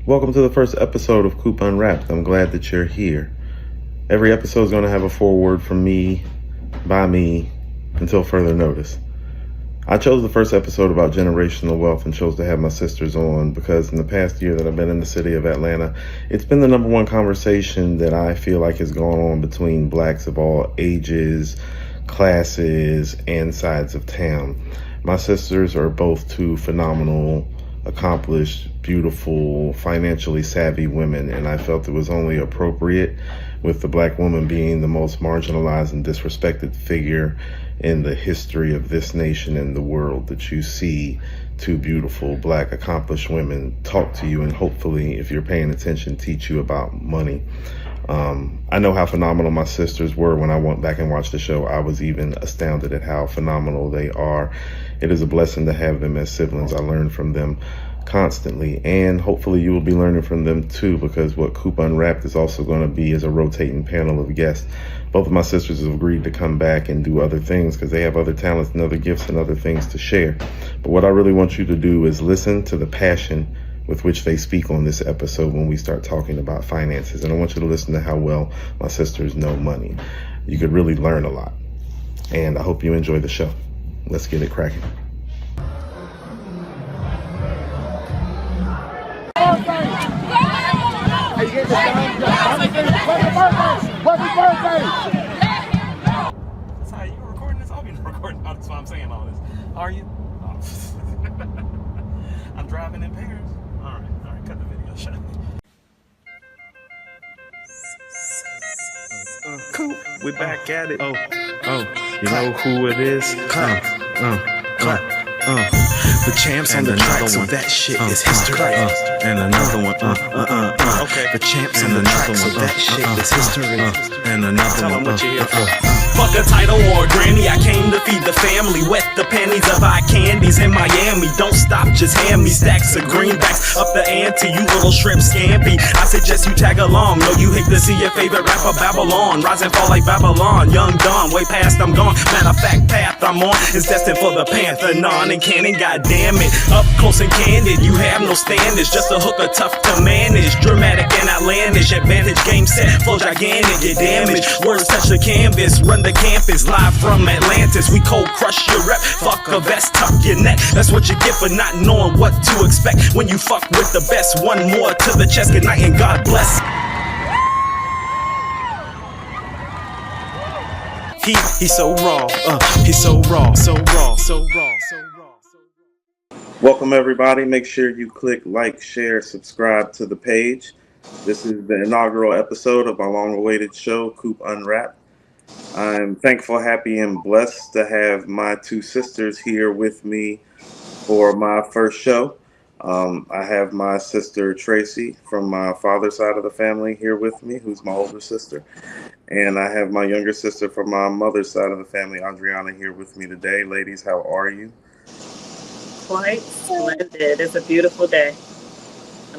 Welcome to the first episode of Coop Unwrapped. I'm glad that you're here. Every episode is going to have a foreword from me, by me, until further notice. I chose the first episode about generational wealth and chose to have my sisters on because in the past year that I've been in the city of Atlanta, it's been the number one conversation that I feel like has gone on between blacks of all ages, classes, and sides of town. My sisters are both two phenomenal, accomplished, beautiful, financially savvy women, and I felt it was only appropriate, with the black woman being the most marginalized and disrespected figure in the history of this nation and the world, that you see two beautiful black accomplished women talk to you and hopefully, if you're paying attention, teach you about money. I know how phenomenal my sisters were when I went back and watched the show. I was even astounded at how phenomenal they are. It is a blessing to have them as siblings. I learn from them constantly, and hopefully you will be learning from them too, because what Coop Unwrapped is also going to be is a rotating panel of guests. Both of my sisters have agreed to come back and do other things because they have other talents and other gifts and other things to share. But what I really want you to do is listen to the passion with which they speak on this episode when we start talking about finances. And I want you to listen to how well my sisters know money. You could really learn a lot. And I hope you enjoy the show. Let's get it cracking. That's how you recording this? I'll be recording. That's why I'm saying all this. Are you? Oh. I'm driving in Paris. All right, cut the video shut. Coop, we back at it. You know who it is? The champs on the track, so that shit is history. And another one. Okay. The champs on the track, so that shit is history. And another Tell them one. what you here for. Fuck a title or a Grammy, I came to feed the family. Wet the panties of eye candies in Miami. Don't stop, just hand me stacks of greenbacks. Up the ante, you little shrimp scampi. I suggest you tag along. Know you hate to see your favorite rapper Babylon rise and fall like Babylon. Young Don, way past I'm gone. Matter of fact, path I'm on is destined for the Pantheon and Cannon. Goddamn it, up close and candid, you have no standards. Just a hooker tough to manage. Dramatic and outlandish. Advantage game set, flow gigantic, get damaged. Words touch the canvas, run the campus. Live from Atlantis, we cold crush your rep. Fuck a vest, tuck your neck. That's what you get for not knowing what to expect when you fuck with the best. One more to the chest, good night and God bless. He's so raw, he's so raw, so raw, so raw, so raw. Welcome everybody. Make sure you click like, share, subscribe to the page. This is the inaugural episode of our long-awaited show, Coop Unwrapped. I'm thankful, happy, and blessed to have my two sisters here with me for my first show. I have my sister Tracy from my father's side of the family here with me, who's my older sister. And I have my younger sister from my mother's side of the family, Adriana, here with me today. Ladies, how are you? Quite splendid. It's a beautiful day.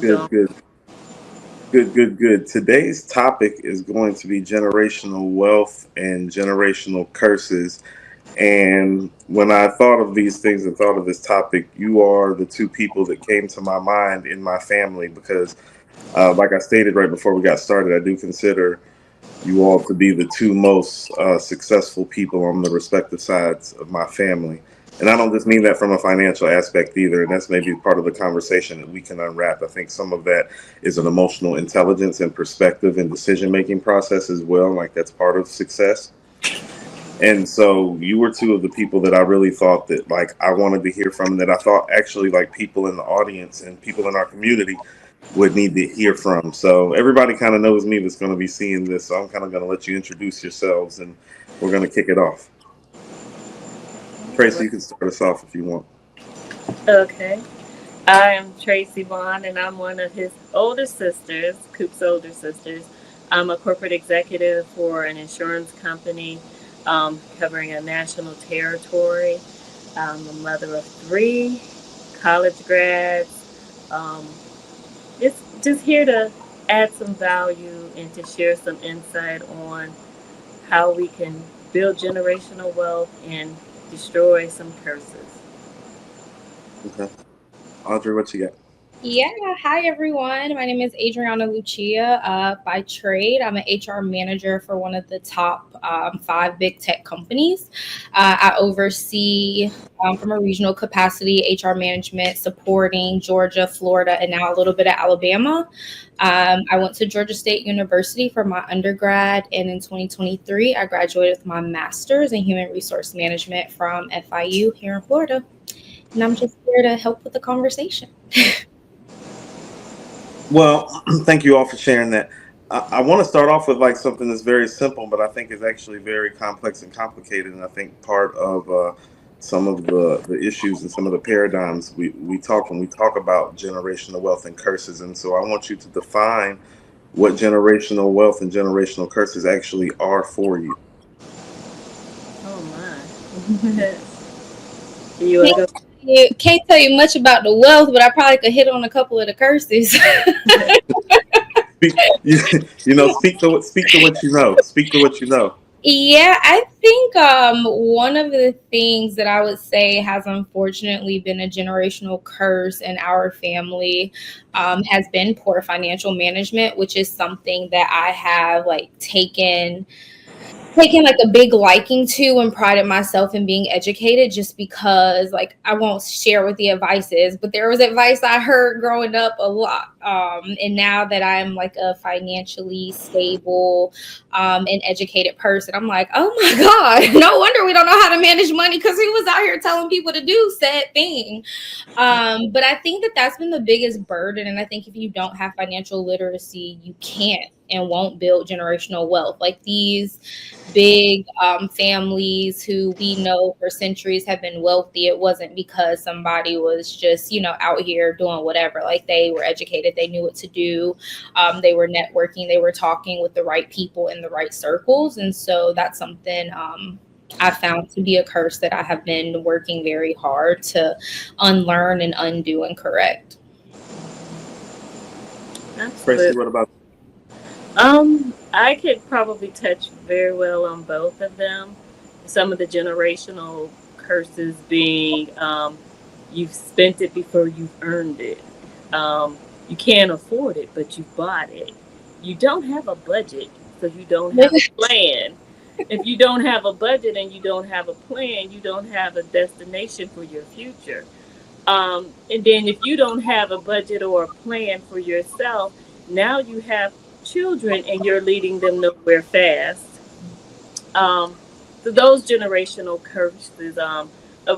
Good. Today's topic is going to be generational wealth and generational curses. And when I thought of these things and thought of this topic, you are the two people that came to my mind in my family because, like I stated right before we got started, I do consider you all to be the two most successful people on the respective sides of my family. And I don't just mean that from a financial aspect either, and that's maybe part of the conversation that we can unwrap. I think some of that is an emotional intelligence and perspective and decision-making process as well, like that's part of success. And so you were two of the people that I really thought that like I wanted to hear from, and that I thought actually like people in the audience and people in our community would need to hear from. So everybody kind of knows me that's going to be seeing this, so I'm kind of going to let you introduce yourselves and we're going to kick it off. Tracy, you can start us off if you want. Okay. I am Tracy Vaughn, and I'm one of his older sisters, Coop's older sisters. I'm a corporate executive for an insurance company covering a national territory. I'm a mother of 3 college grads. Just here to add some value and to share some insight on how we can build generational wealth and destroy some curses. Okay. Audrey, what you got? Yeah, hi everyone. My name is Adriana Lucia. By trade, I'm an HR manager for one of the top 5 big tech companies. I oversee, from a regional capacity, HR management supporting Georgia, Florida, and now a little bit of Alabama. I went to Georgia State University for my undergrad, and in 2023, I graduated with my master's in human resource management from FIU here in Florida. And I'm just here to help with the conversation. Well, thank you all for sharing that. I want to start off with like something that's very simple, but I think is actually very complex and complicated. And I think part of some of the issues and some of the paradigms we talk when we talk about generational wealth and curses. And so I want you to define what generational wealth and generational curses actually are for you. Oh my. You want to go? Can't tell you much about the wealth, but I probably could hit on a couple of the curses. Speak to what you know. Speak to what you know. Yeah, I think one of the things that I would say has unfortunately been a generational curse in our family has been poor financial management, which is something that I have like taken like a big liking to and prided myself in being educated, just because like I won't share what the advice is, but there was advice I heard growing up a lot, and now that I'm like a financially stable and educated person, I'm like, oh my god, no wonder we don't know how to manage money, because he was out here telling people to do said thing. But I think that that's been the biggest burden, and I think if you don't have financial literacy, you can't and won't build generational wealth. Like these big families who we know for centuries have been wealthy, it wasn't because somebody was just, out here doing whatever. Like they were educated, they knew what to do, they were networking, they were talking with the right people in the right circles. And so that's something I found to be a curse that I have been working very hard to unlearn and undo and correct. Tracy, what about? I could probably touch very well on both of them. Some of the generational curses being you've spent it before you've earned it. You can't afford it, but you bought it. You don't have a budget, so you don't have a plan. If you don't have a budget and you don't have a plan, you don't have a destination for your future. And then if you don't have a budget or a plan for yourself, now you have children and you're leading them nowhere fast. So those generational curses of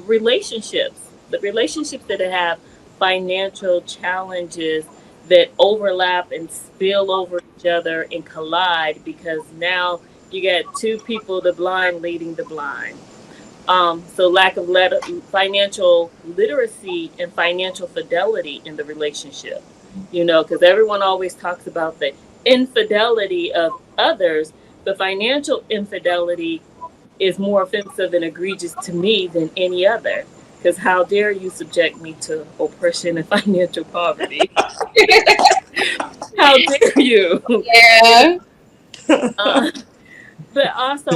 relationships, the relationships that have financial challenges that overlap and spill over each other and collide, because now you got two people, the blind leading the blind. So lack of financial literacy and financial fidelity in the relationship, because everyone always talks about the infidelity of others, but financial infidelity is more offensive and egregious to me than any other. Because how dare you subject me to oppression and financial poverty? How dare you? Yeah. But also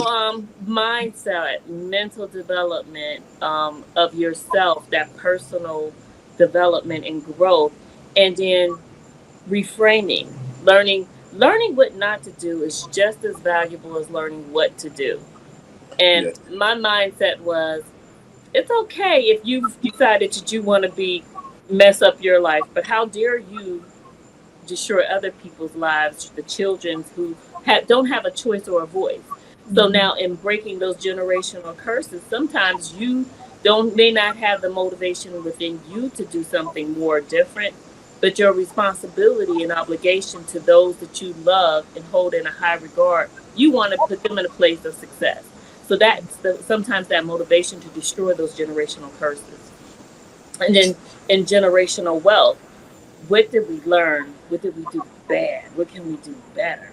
mindset, mental development of yourself, that personal development and growth, and then reframing, learning what not to do is just as valuable as learning what to do. And Yes. my mindset was, it's okay if you've decided that you want to mess up your life, but how dare you destroy other people's lives, the children's who don't have a choice or a voice. So now in breaking those generational curses, sometimes you may not have the motivation within you to do something more different, but your responsibility and obligation to those that you love and hold in a high regard, you want to put them in a place of success. So that's sometimes that motivation to destroy those generational curses. And then in generational wealth, what did we learn? What did we do bad? What can we do better?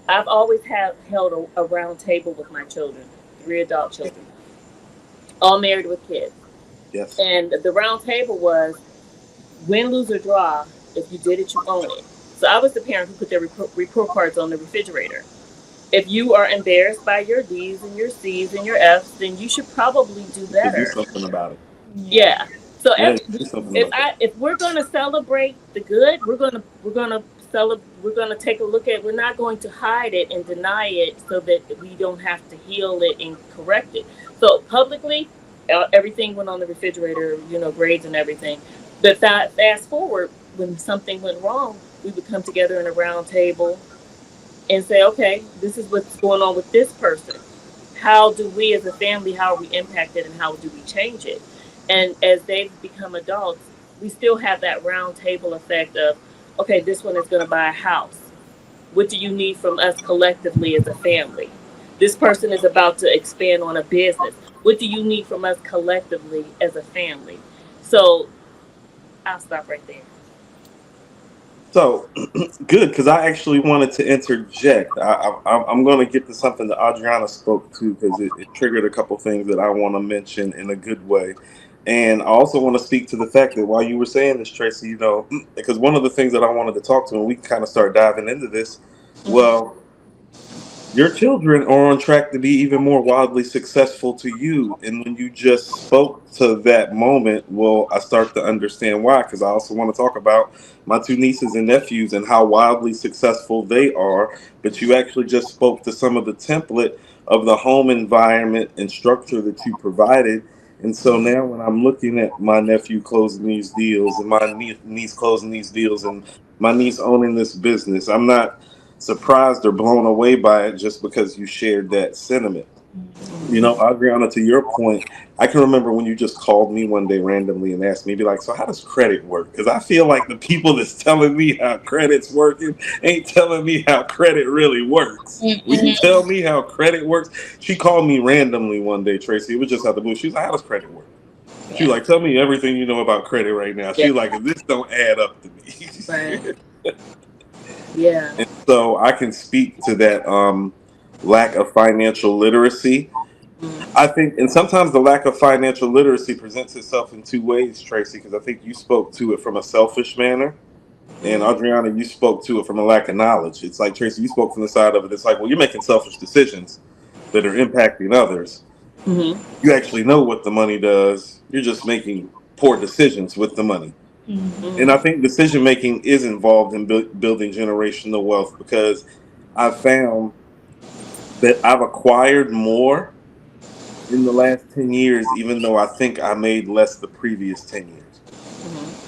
I've always held a round table with my children, 3 adult children, all married with kids. Yes. And the round table was win, lose, or draw. If you did it, you own it. So I was the parent who put their report cards on the refrigerator. If you are embarrassed by your D's and your C's and your F's, then you should probably do better. Do something about it. Yeah. So Yeah, say something about that. if we're gonna celebrate the good, we're gonna take a look at. We're not going to hide it and deny it so that we don't have to heal it and correct it. So publicly, everything went on the refrigerator, grades and everything. But fast forward, when something went wrong, we would come together in a round table and say, okay, this is what's going on with this person. How do we as a family, how are we impacted and how do we change it? And as they've become adults, we still have that round table effect of, okay, this one is going to buy a house. What do you need from us collectively as a family? This person is about to expand on a business. What do you need from us collectively as a family? So I'll stop right there. So good, because I actually wanted to interject. I'm going to get to something that Adriana spoke to because it triggered a couple things that I want to mention in a good way. And I also want to speak to the fact that while you were saying this, Tracy, because one of the things that I wanted to talk to, and we kind of start diving into this, Mm-hmm. well, your children are on track to be even more wildly successful to you. And when you just spoke to that moment, well, I start to understand why, because I also want to talk about my two nieces and nephews and how wildly successful they are. But you actually just spoke to some of the template of the home environment and structure that you provided. And so now when I'm looking at my nephew closing these deals and my niece closing these deals and my niece owning this business, I'm not surprised or blown away by it just because you shared that sentiment. Adriana, to your point, I can remember when you just called me one day randomly and asked me, be like, so how does credit work? Because I feel like the people that's telling me how credit's working ain't telling me how credit really works. Will you tell me how credit works? She called me randomly one day, Tracy. It was just out the blue. She was like, how does credit work? She was Yeah. like, tell me everything you know about credit right now. Yeah. She was like, this don't add up to Right. me. Yeah. And so I can speak to that lack of financial literacy. I think, and sometimes the lack of financial literacy presents itself in two ways, Tracy, because I think you spoke to it from a selfish manner. And Mm-hmm. Adriana, you spoke to it from a lack of knowledge. It's like, Tracy, you spoke from the side of it. It's like, well, you're making selfish decisions that are impacting others. Mm-hmm. You actually know what the money does. You're just making poor decisions with the money. And I Mm-hmm. think decision making is involved in building generational wealth because I've found that I've acquired more in the last 10 years, even though I think I made less the previous 10 years.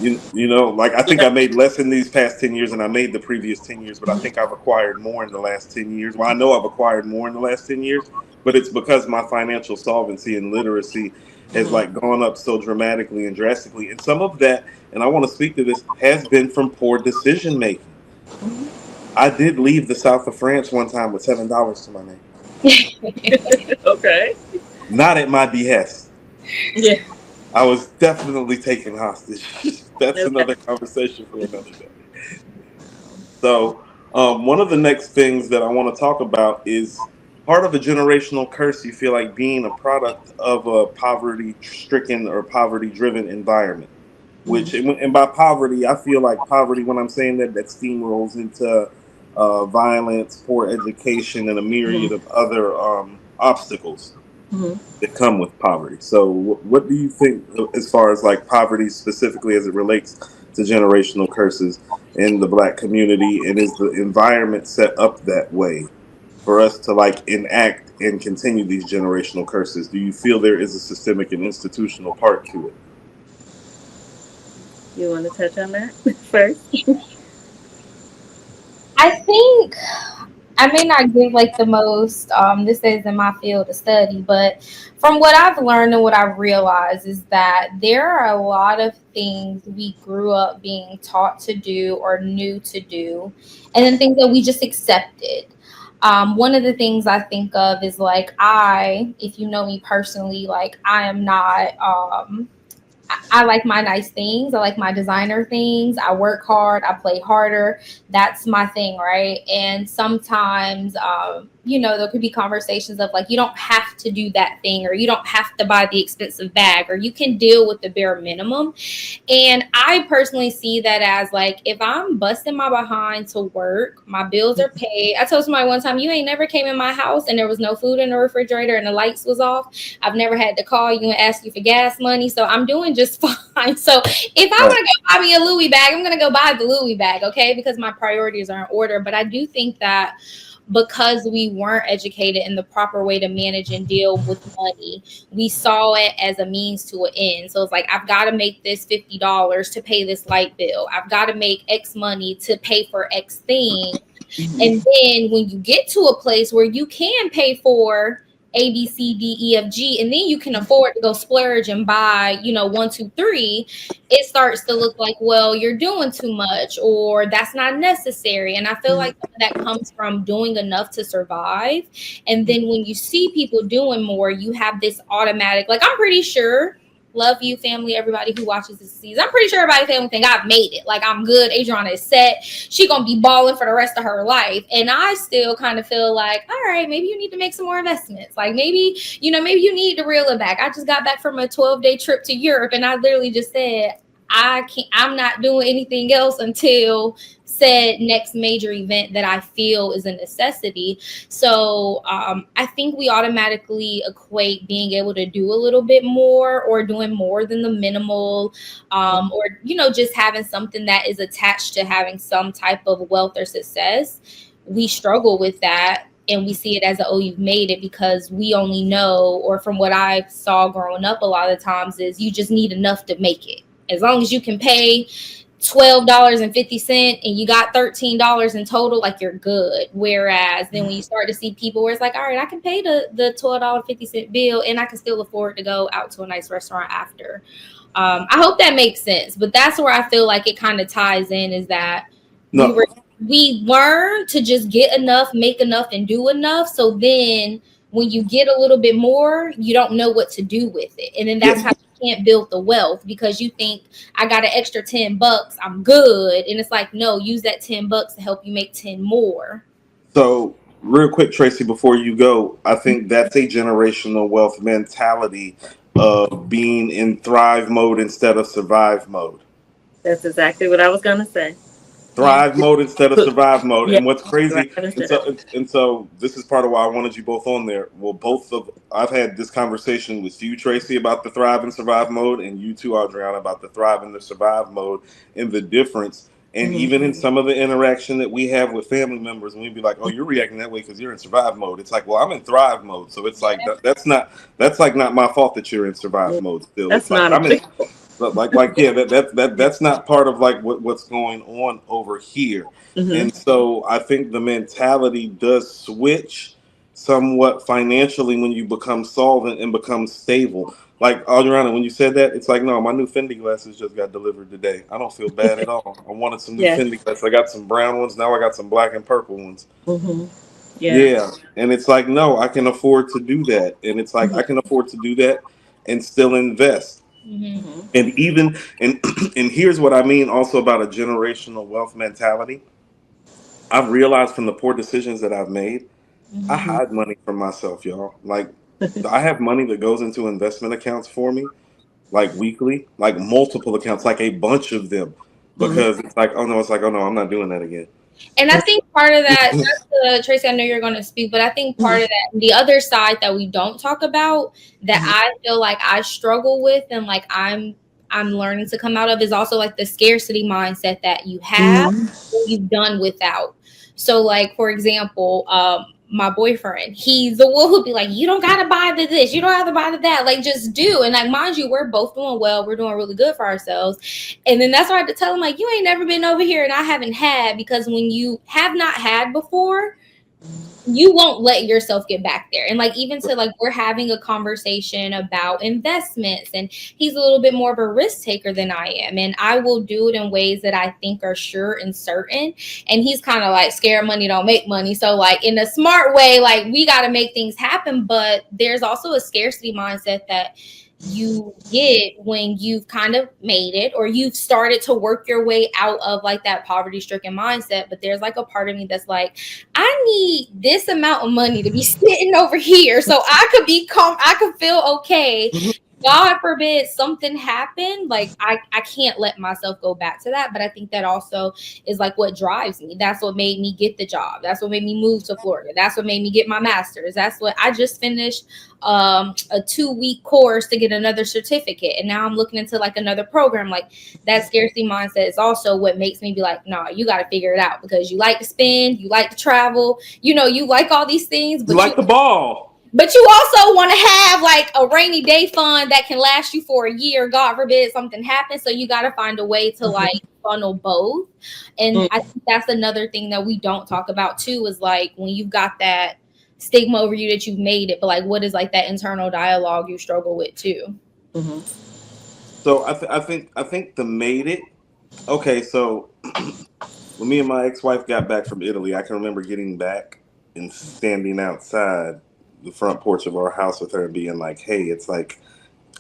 Mm-hmm. Like I think Yeah. I made less in these past 10 years than I made the previous 10 years, but I think I've acquired more in the last 10 years. Well, I know I've acquired more in the last 10 years, but it's because my financial solvency and literacy has Mm-hmm. like gone up so dramatically and drastically. And some of that, and I want to speak to this, has been from poor decision making. I did leave the south of France one time with $7 to my name, Okay. not at my behest. Yeah. I was definitely taken hostage. That's Okay. another conversation for another day. So, one of the next things that I want to talk about is part of a generational curse. You feel like being a product of a poverty-stricken or poverty-driven environment. Which, Mm-hmm. and by poverty, I feel like poverty. When I'm saying that, that steamrolls into violence, poor education, and a myriad Mm-hmm. of other obstacles Mm-hmm. that come with poverty. So, what do you think as far as like poverty specifically as it relates to generational curses in the Black community, and is the environment set up that way for us to like enact and continue these generational curses? Do you feel there is a systemic and institutional part to it? You want to touch on that first? I think I may not give like the most, this isn't my field of study, but from what I've learned and what I've realized is that there are a lot of things we grew up being taught to do or knew to do, and then things that we just accepted. One of the things I think of is like, if you know me personally, like I am not, I like my nice things. I like my designer things. I work hard. I play harder. That's my thing, right? And sometimes there could be conversations of like, you don't have to do that thing, or you don't have to buy the expensive bag, or you can deal with the bare minimum. And I personally see that as like, if I'm busting my behind to work, my bills are paid. I told somebody one time, you ain't never came in my house and there was no food in the refrigerator and the lights was off. I've never had to call you and ask you for gas money. So I'm doing just fine. So if I want to go buy me a Louis bag, I'm going to go buy the Louis bag. Okay. Because my priorities are in order. But I do think that because we weren't educated in the proper way to manage and deal with money, we saw it as a means to an end. So it's like, I've got to make this $50 to pay this light bill. I've got to make X money to pay for X thing. And then when you get to a place where you can pay for A, B, C, D, E, F, G, and then you can afford to go splurge and buy, 1, 2, 3, it starts to look like, well, you're doing too much, or that's not necessary. And I feel like that comes from doing enough to survive. And then when you see people doing more, you have this automatic, like, I'm pretty sure, love you, family, everybody who watches this season, I'm pretty sure everybody family think I've made it. Like, I'm good. Adriana is set. She gonna be balling for the rest of her life. And I still kind of feel like, all right, maybe you need to make some more investments. Like, maybe you need to reel it back. I just got back from a 12-day trip to Europe, and I literally just said, I'm not doing anything else until said next major event that I feel is a necessity. So I think we automatically equate being able to do a little bit more, or doing more than the minimal, or just having something that is attached to having some type of wealth or success. We struggle with that, and we see it as you've made it, because we only know, or from what I saw growing up a lot of the times, is you just need enough to make it. As long as you can pay $12.50 and you got $13 in total, like, you're good. Whereas then when you start to see people where it's like, all right, I can pay the $12.50 bill and I can still afford to go out to a nice restaurant after. I hope that makes sense. But that's where I feel like it kind of ties in, is that we learn to just get enough, make enough, and do enough. So then when you get a little bit more, you don't know what to do with it. And then that's how you can't build the wealth, because you think, I got an extra $10, I'm good. And it's like, no, use that $10 to help you make 10 more. So real quick, Tracy, before you go, I think that's a generational wealth mentality of being in thrive mode instead of survive mode. That's exactly what I was going to say. Thrive mode instead of survive mode. And what's crazy, Right. and so this is part of why I wanted you both on there. Well, I've had this conversation with you, Tracy, about the thrive and survive mode, and you too, Adriana, about the thrive and the survive mode, and the difference. And even in some of the interaction that we have with family members, and we'd be like, "Oh, you're reacting that way because you're in survive mode." It's like, well, I'm in thrive mode, so it's like that's not my fault that you're in survive mode still. That's It's like not I'm in. That's not part of like what's going on over here. And so I think the mentality does switch somewhat financially when you become solvent and become stable. Like, Adriana, when you said that, it's like, no, my new Fendi glasses just got delivered today. I don't feel bad at all. I wanted some new Fendi glasses. I got some brown ones. Now I got some black and purple ones. Yeah. And it's like, no, I can afford to do that. And it's like, I can afford to do that and still invest. And even and here's what I mean also about a generational wealth mentality. I've realized from the poor decisions that I've made, I hide money from myself, y'all. Like, I have money that goes into investment accounts for me, like weekly, like multiple accounts, like a bunch of them, because it's like, oh no, I'm not doing that again. And I think part of that, Tracy, I know you're going to speak, but I think part of that, the other side that we don't talk about, that I feel like I struggle with, and like I'm learning to come out of, is also like the scarcity mindset that you have, you've done without. So like, for example, my boyfriend, he's the one who'd be like, you don't gotta buy this, you don't have to buy that, like, just do. And like, mind you, we're both doing well, we're doing really good for ourselves. And then that's why I had to tell him, like, you ain't never been over here and I haven't had, because when you have not had before, you won't let yourself get back there. And like, even to like, we're having a conversation about investments, and he's a little bit more of a risk taker than I am, and I will do it in ways that I think are sure and certain, and he's kind of like, scared money don't make money. So like, in a smart way, like, we got to make things happen, but there's also a scarcity mindset that you get when you've kind of made it or you've started to work your way out of like that poverty stricken mindset. But there's like a part of me that's like, I need this amount of money to be sitting over here so I could be calm, I could feel okay. God forbid something happened. Like I can't let myself go back to that. But I think that also is like what drives me. That's what made me get the job. That's what made me move to Florida. That's what made me get my master's. That's what I just finished a 2-week course to get another certificate. And now I'm looking into like another program. Like that scarcity mindset is also what makes me be like, no, you got to figure it out because you like to spend, you like to travel, you know, you like all these things, You but like the ball. but you also want to have like a rainy day fund that can last you for a year. God forbid something happens. So you got to find a way to like funnel both. And I think that's another thing that we don't talk about too is like when you've got that stigma over you that you've made it, but like what is like that internal dialogue you struggle with too? So I think the made it. Okay, so when me and my ex-wife got back from Italy, I can remember getting back and standing outside the front porch of our house with her and being like, "Hey, it's like."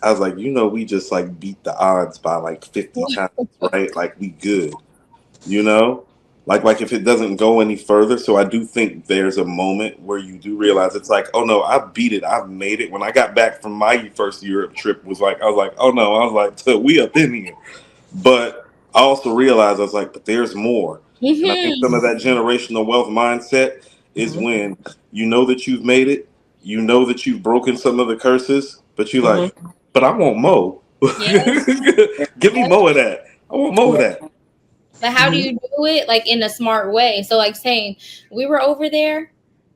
I was like, we just like beat the odds by like 50 times, right? Like we good, you know? Like if it doesn't go any further. So I do think there's a moment where you do realize it's like, oh no, I've beat it. I've made it. When I got back from my first Europe trip I was like, oh no, I was like, so we up in here. But I also realized I was like, but there's more. And I think some of that generational wealth mindset is when you know that you've made it, you know that you've broken some of the curses, but you like, but I want more. Yeah. Give me more of that. I want more of that. But how do you do it like in a smart way? So like saying we were over there,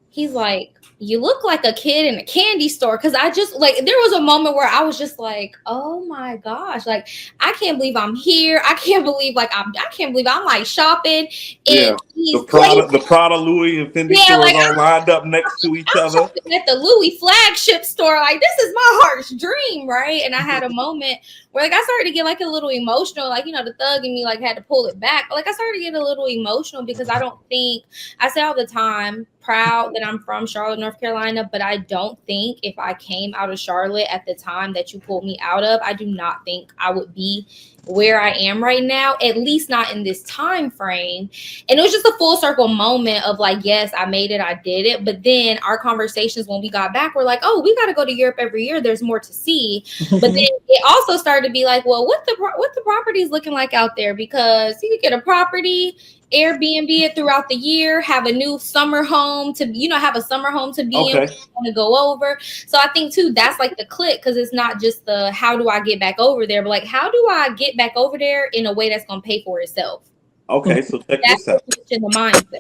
he's like, you look like a kid in a candy store. Cause I just like there was a moment where I was just like, oh my gosh, like I can't believe I'm here. I can't believe I can't believe I'm like shopping in Yeah. these places. The Prada, Louis, and Fendi Yeah, stores like all lined up next to each I'm other. shopping at the Louis flagship store. Like, this is my heart's dream, right? And I had a moment where, like, I started to get like a little emotional. Like, you know, the thug in me like had to pull it back. But like, I started to get a little emotional because I don't think I say all the time, proud that I'm from Charlotte, North Carolina. But I don't think if I came out of Charlotte at the time that you pulled me out of, I do not think I would be where I am right now, at least not in this time frame. And it was just a full circle moment of like, yes, I made it, I did it. But then our conversations when we got back were like, oh, we got to go to Europe every year. There's more to see. But then it also started to be like, well, what the property is looking like out there, because you could get a property, Airbnb it throughout the year, have a new summer home to, you know, have a summer home to be in, Okay. to go over. So I think too, that's like the click, because it's not just the how do I get back over there, but like how do I get back over there in a way that's going to pay for itself. Okay, so check That's this out. in the mindset.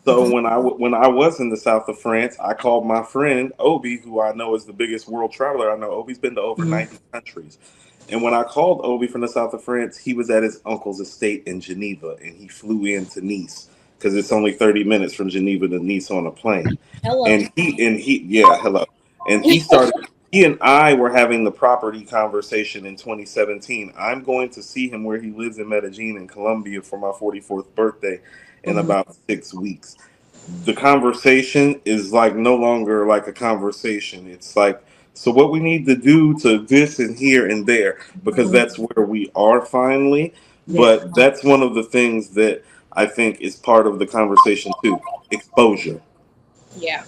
So when I was in the south of France, I called my friend Obi, who I know is the biggest world traveler I know. Obi's been to over 90 countries. And when I called Obi from the south of France, he was at his uncle's estate in Geneva, and he flew into Nice because it's only 30 minutes from Geneva to Nice on a plane. Hello. And he yeah, hello. And he and I were having the property conversation in 2017. I'm going to see him where he lives in Medellin in Colombia for my 44th birthday in about 6 weeks. The conversation is like no longer like a conversation. It's like, so what we need to do to this and here and there, because that's where we are finally. But that's one of the things that I think is part of the conversation too. Exposure. Yeah.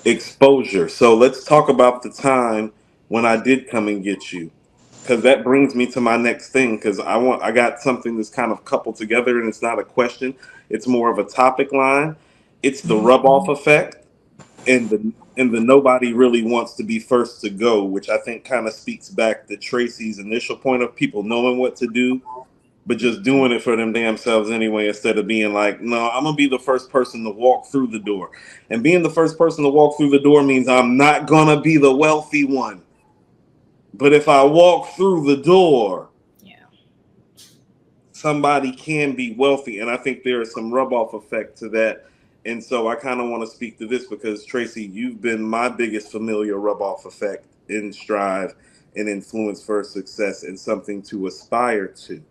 Exposure. So let's talk about the time when I did come and get you, because that brings me to my next thing. Because I got something that's kind of coupled together, and it's not a question. It's more of a topic line. It's the rub off effect, and the nobody really wants to be first to go, which I think kind of speaks back to Tracy's initial point of people knowing what to do, but just doing it for them damn selves anyway, instead of being like, no, I'm gonna be the first person to walk through the door. And being the first person to walk through the door means I'm not gonna be the wealthy one. But if I walk through the door, Yeah. somebody can be wealthy. And I think there is some rub off effect to that. And so I kind of want to speak to this because, Tracy, you've been my biggest familiar rub off effect in Strive and Influence for Success, and something to aspire to.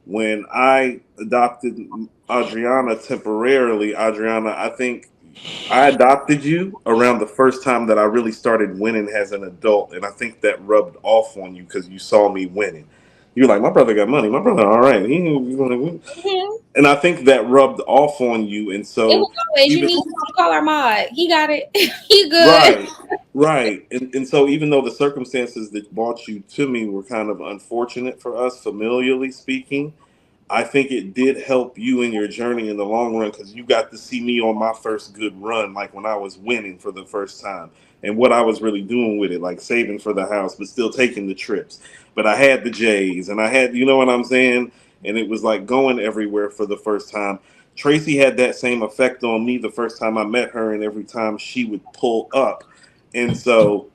When I adopted Adriana temporarily, Adriana, I think I adopted you around the first time that I really started winning as an adult, and I think that rubbed off on you because you saw me winning. You were like, my brother got money. My brother, all right. Mhm. And I think that rubbed off on you, and It so was always, you even need to call our mod. He got it. He good. right, right, and so even though the circumstances that brought you to me were kind of unfortunate for us, familially speaking, I think it did help you in your journey in the long run because you got to see me on my first good run, like when I was winning for the first time and what I was really doing with it, like saving for the house, but still taking the trips. But I had the J's and I had, you know what I'm saying? And it was like going everywhere for the first time. Tracy had that same effect on me the first time I met her, and every time she would pull up. And so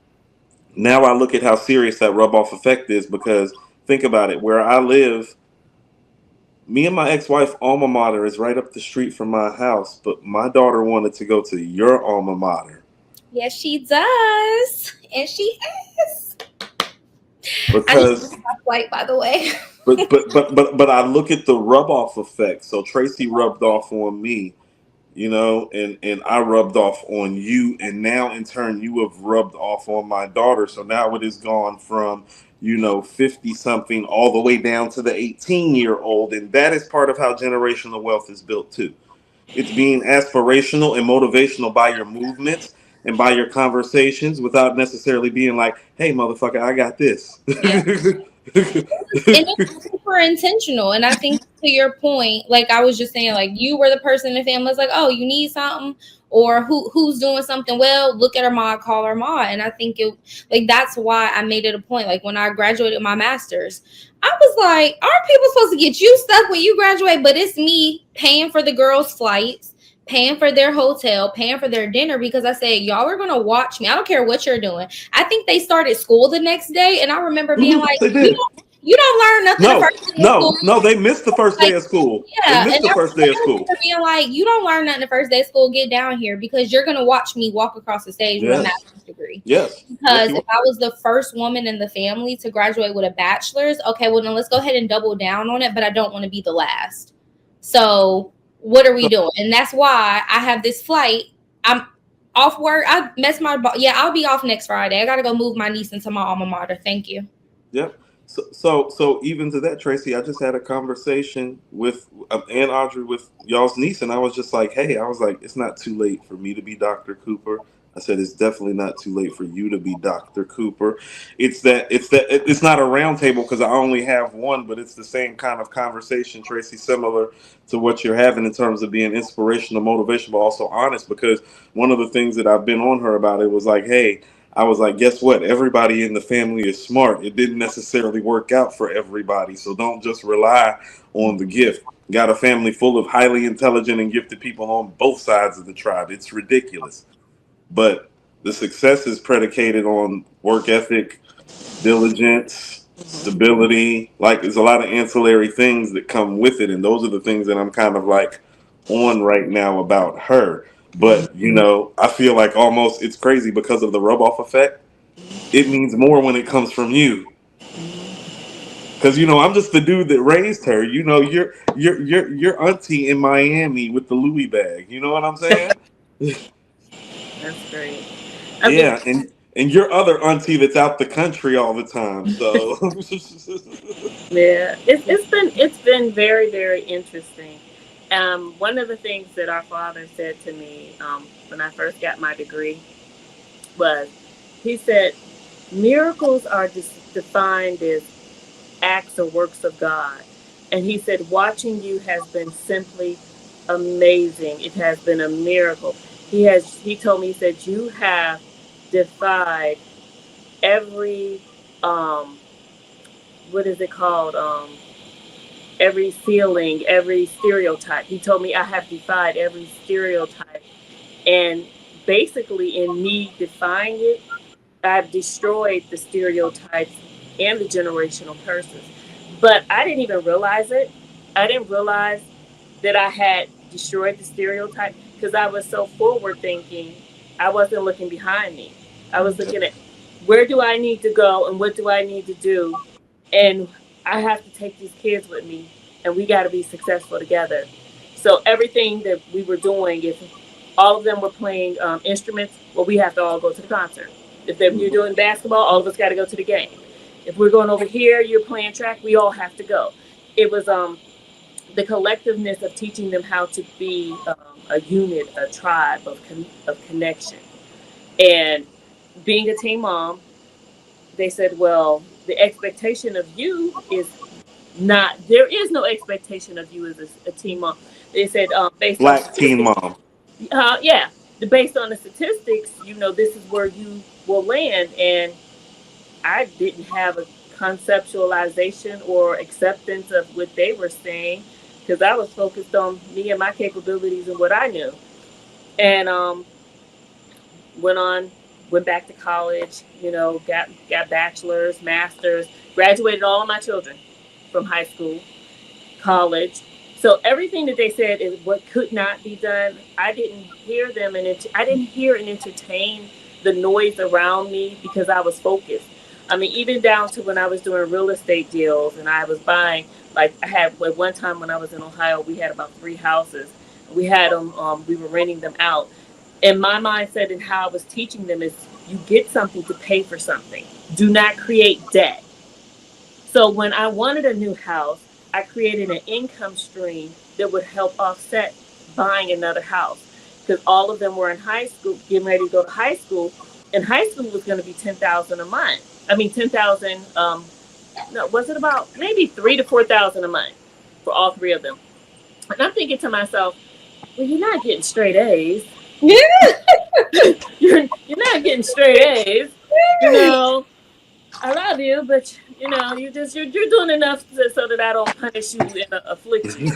now I look at how serious that rub off effect is because think about it, where I live, me and my ex-wife alma mater is right up the street from my house, but my daughter wanted to go to your alma mater Yes, she does. And she is. I need to because book my flight, by the way. but I look at the rub off effect. So Tracy rubbed off on me, you know, and I rubbed off on you, and now in turn you have rubbed off on my daughter. So now it has gone from, you know, 50 something all the way down to the 18-year-old, and that is part of how generational wealth is built too. It's being aspirational and motivational by your movements and by your conversations without necessarily being like, hey, motherfucker, I got this. Yeah. And it's super intentional. And I think to your point, like I was just saying, like you were the person in the family was like, oh, you need something, or who's doing something well, look at her mom, call her mom. And I think it like that's why I made it a point. Like when I graduated my master's, I was like, aren't people supposed to get you stuff when you graduate? But it's me paying for the girls' flights, paying for their hotel, paying for their dinner because I said, y'all are gonna watch me. I don't care what you're doing. I think they started school the next day, and I remember being like, They did. you don't learn nothing the No, first day of school. no, no, they missed the first Like, day of school. They yeah, missed and the first day of I school. remember being like, you don't learn nothing the first day of school. Get down here because you're gonna watch me walk across the stage with a Yes. master's degree. Yes. Yes, Because you if I was the first woman in the family to graduate with a bachelor's, okay, well then let's go ahead and double down on it. But I don't want to be the last. So what are we are. doing? And that's why I have this flight. I'm off work. I messed my yeah. I'll be off next Friday. I gotta go move my niece into my alma mater. Thank you. Yep. So even to that, Tracy, I just had a conversation with Aunt Audrey with y'all's niece, and I was just like, hey, I was like, it's not too late for me to be Dr. Cooper. I said it's definitely not too late for you to be Dr. Cooper. It's not a round table because I only have one, but it's the same kind of conversation, Tracy, similar to what you're having in terms of being inspirational, motivational, but also honest. Because one of the things that I've been on her about it was like, hey, I was like, guess what? Everybody in the family is smart. It didn't necessarily work out for everybody. So don't just rely on the gift. Got a family full of highly intelligent and gifted people on both sides of the tribe. It's ridiculous. But the success is predicated on work ethic, diligence, stability. Like there's a lot of ancillary things that come with it. And those are the things that I'm kind of like on right now about her. But, you know, I feel like almost it's crazy because of the rub off effect. It means more when it comes from you. Cause you know I'm just the dude that raised her. You know you're auntie in Miami with the Louis bag. You know what I'm saying? That's great. I mean, Yeah, and your other auntie that's out the country all the time. So yeah, it's been very very interesting. One of the things that our father said to me when I first got my degree was, he said, miracles are defined as acts or works of God, and he said watching you has been simply amazing. It has been a miracle. He told me, he said you have defied every um what is it called, every ceiling, every stereotype. He told me I have defied every stereotype, and basically in me defying it, I've destroyed the stereotypes and the generational curses. But I didn't even realize it. I didn't realize that I had destroyed the stereotype because I was so forward thinking. I wasn't looking behind me. I was looking at where do I need to go and what do I need to do, and I have to take these kids with me, and we got to be successful together. So everything that we were doing, all of them were playing instruments. Well, we have to all go to the concert. If you're doing basketball, all of us got to go to the game. If we're going over here, you're playing track, we all have to go. It was the collectiveness of teaching them how to be a unit, a tribe of connection. And being a teen mom, they said, well, the expectation of you is not, there is no expectation of you as a teen mom. They said, based on Black teen statistics, mom. yeah, based on the statistics, this is where you will land. And I didn't have a conceptualization or acceptance of what they were saying because I was focused on me and my capabilities and what I knew. And went on, went back to college, got bachelor's, master's, graduated all of my children from high school, college. So everything that they said is what could not be done. I didn't hear them, and I didn't hear and entertain the noise around me because I was focused. I mean, even down to when I was doing real estate deals and I was buying, like I had at one time when I was in Ohio, we had about 3 houses. We had them, we were renting them out. And my mindset and how I was teaching them is you get something to pay for something. Do not create debt. So when I wanted a new house, I created an income stream that would help offset buying another house. Because all of them were in high school, getting ready to go to high school. And high school was going to be $10,000 a month. I mean, 10,000. No, was it about maybe 3,000 to 4,000 a month for all 3 of them? And I'm thinking to myself, well, you're not getting straight A's. Yeah. You're not getting straight A's. I love you, but you're doing enough so that I don't punish you and afflict you.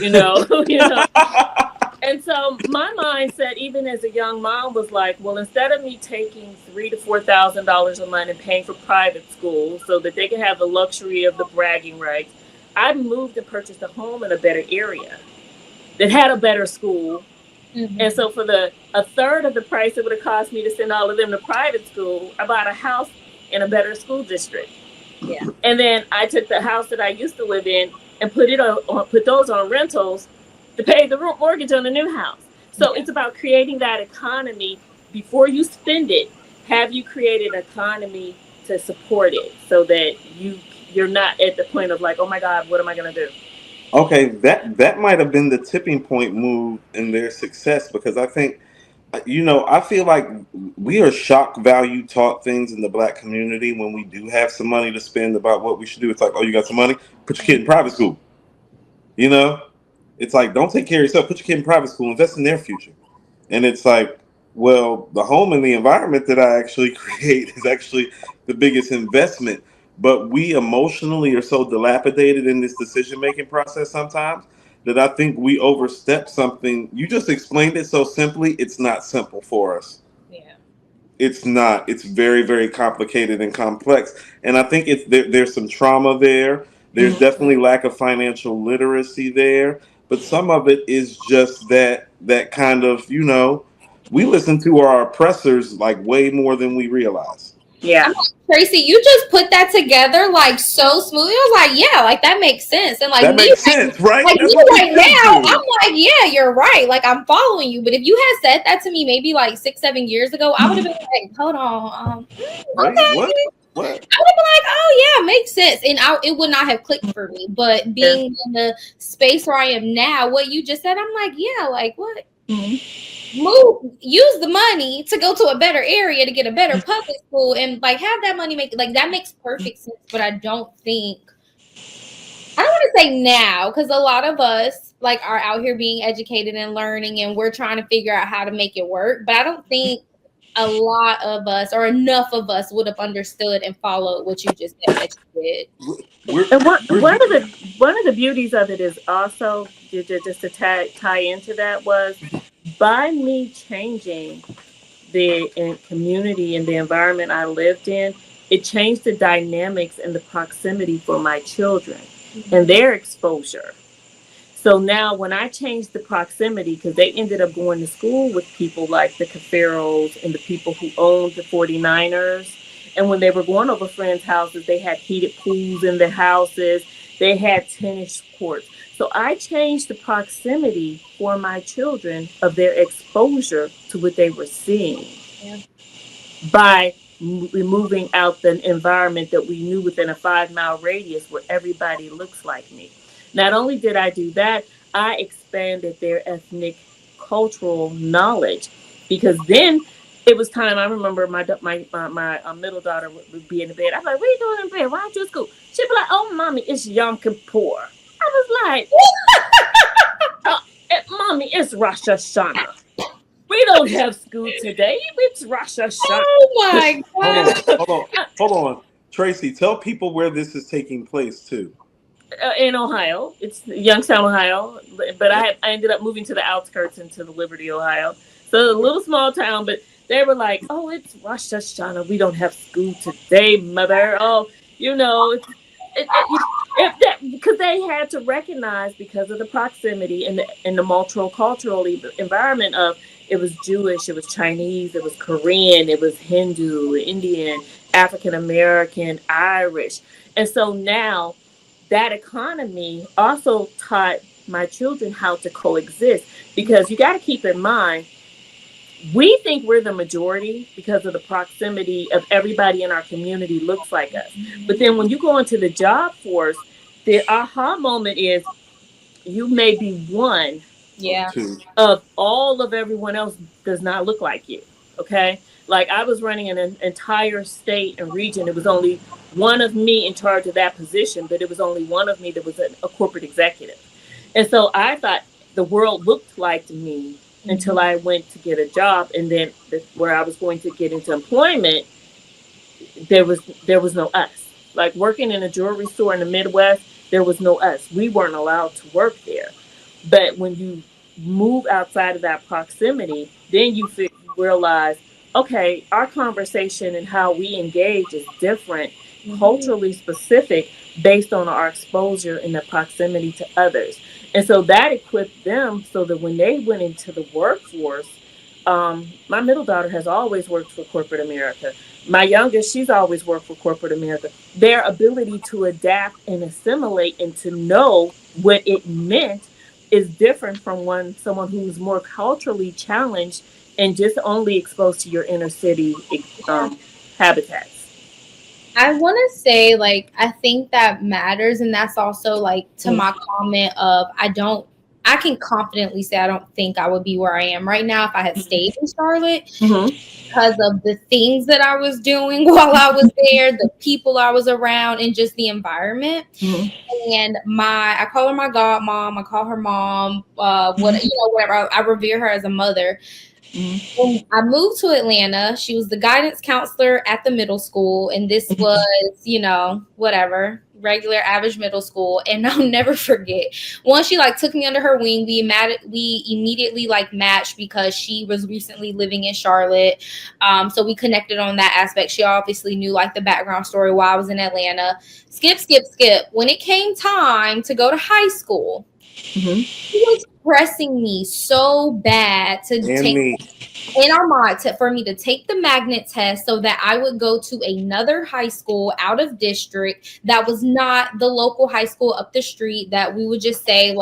And so my mindset, even as a young mom, was like, well, instead of me taking $3,000 to $4,000 a month and paying for private school so that they can have the luxury of the bragging rights, I moved and purchased a home in a better area that had a better school. Mm-hmm. And so for a third of the price it would have cost me to send all of them to private school, I bought a house in a better school district. Yeah. And then I took the house that I used to live in and put those on rentals to pay the mortgage on the new house. So It's about creating that economy before you spend it. Have you created an economy to support it so that you're not at the point of like, oh my God, what am I going to do? Okay, that might have been the tipping point move in their success, because I think, I feel like we are shock value taught things in the Black community when we do have some money to spend about what we should do. It's like, oh, you got some money? Put your kid in private school. It's like, don't take care of yourself. Put your kid in private school. Invest in their future. And it's like, well, the home and the environment that I actually create is actually the biggest investment. But we emotionally are so dilapidated in this decision-making process sometimes that I think we overstep something. You just explained it so simply. It's not simple for us. Yeah. It's not. It's very, very complicated and complex. And I think there's some trauma there. There's definitely lack of financial literacy there. But some of it is just that kind of, we listen to our oppressors like way more than we realize. Yeah. Tracy, you just put that together like so smoothly. I was like, yeah, like that makes sense. And like that makes sense, right? Like me right now, I'm like, yeah, you're right. Like I'm following you. But if you had said that to me maybe like 6-7 years ago, I would have been like, hold on. Okay. What? I would have been like, oh yeah, makes sense. And it would not have clicked for me. But being in the space where I am now, what you just said, I'm like, yeah, like what? Use the money to go to a better area to get a better public school and like have that money that makes perfect sense. But I don't want to say now, because a lot of us like are out here being educated and learning and we're trying to figure out how to make it work. But I don't think a lot of us or enough of us would have understood and followed what you just said that you did. And one of the beauties of it is also just to tie into that was by me changing the community and the environment I lived in, it changed the dynamics and the proximity for my children and their exposure. So now when I changed the proximity, because they ended up going to school with people like the Caferos and the people who owned the 49ers. And when they were going over friends' houses, they had heated pools in their houses. They had tennis courts. So I changed the proximity for my children of their exposure to what they were seeing by removing out the environment that we knew within a 5 mile radius where everybody looks like me. Not only did I do that, I expanded their ethnic cultural knowledge because then it was time. I remember my middle daughter would be in the bed. I'm like, "What are you doing in bed? Why aren't you at school?" She'd be like, "Oh, mommy, it's Yom Kippur." I was like, "Mommy, it's Rosh Hashanah. We don't have school today. It's Rosh Hashanah." Oh my Hold god. on, hold on, hold on. Tracy, tell people where this is taking place too. In Ohio. It's Youngstown, Ohio. But I ended up moving to the outskirts into the Liberty, Ohio. So a little small town, but they were like, "Oh, it's Rosh Hashanah. We don't have school today, mother." Oh, you know, because they had to recognize because of the proximity and the multicultural environment of it was Jewish, it was Chinese, it was Korean, it was Hindu, Indian, African American, Irish, and so now that economy also taught my children how to coexist because you got to keep in mind we think we're the majority because of the proximity of everybody in our community looks like us, but then when you go into the job force, the aha moment is you may be one Yeah. of all of everyone else does not look like you. Okay. Like I was running an entire state and region. It was only one of me in charge of that position, but it was only one of me that was a corporate executive. And so I thought the world looked like me until I went to get a job. And then where I was going to get into employment, there was no us. Like working in a jewelry store in the Midwest, there was no us. We weren't allowed to work there. But when you move outside of that proximity, then you realize, okay, our conversation and how we engage is different, culturally specific, based on our exposure and the proximity to others. And so that equipped them so that when they went into the workforce, my middle daughter has always worked for corporate America. My youngest, she's always worked for corporate America. Their ability to adapt and assimilate and to know what it meant is different from someone who's more culturally challenged and just only exposed to your inner city habitats. I want to say, like, I think that matters. And that's also, like, to my comment of I can confidently say I don't think I would be where I am right now if I had stayed in Charlotte because of the things that I was doing while I was there, the people I was around, and just the environment. And I call her my godmom. I call her mom. Whatever. I revere her as a mother. When I moved to Atlanta, she was the guidance counselor at the middle school, and this was, whatever, regular average middle school. And I'll never forget. Once she took me under her wing, we immediately matched because she was recently living in Charlotte. So we connected on that aspect. She obviously knew the background story while I was in Atlanta. Skip. When it came time to go to high school, she was pressing me so bad to in our mind for me to take the magnet test so that I would go to another high school out of district that was not the local high school up the street that we would just say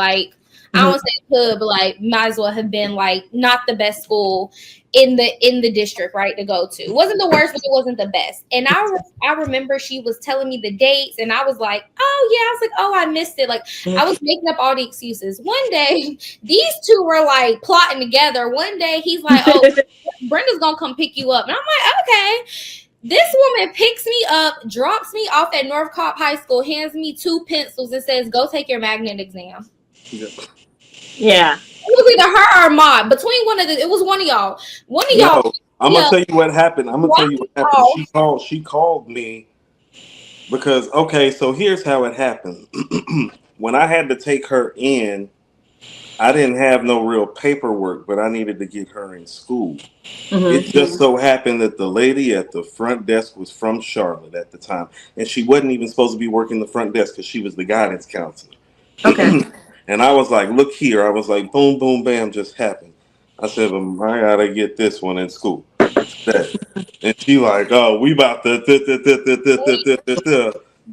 I don't want to say could, but might as well have been not the best school in the district, right, to go to. It wasn't the worst, but it wasn't the best. And I remember she was telling me the dates, and I was like, oh yeah, I was like, oh, I missed it. I was making up all the excuses. One day, these two were plotting together. One day he's like, oh, Brenda's gonna come pick you up. And I'm like, okay. This woman picks me up, drops me off at North Cobb High School, hands me 2 pencils, and says, go take your magnet exam. Yeah. It was either her or mine. Between it was one of y'all. No, I'm gonna tell you what happened. She called me because so here's how it happened. When I had to take her in, I didn't have no real paperwork, but I needed to get her in school. It just so happened that the lady at the front desk was from Charlotte at the time, and she wasn't even supposed to be working the front desk because she was the guidance counselor. Okay. And I was like, look here. I was like, boom, boom, bam, just happened. I said, I gotta get this one in school. And she like, oh, we about to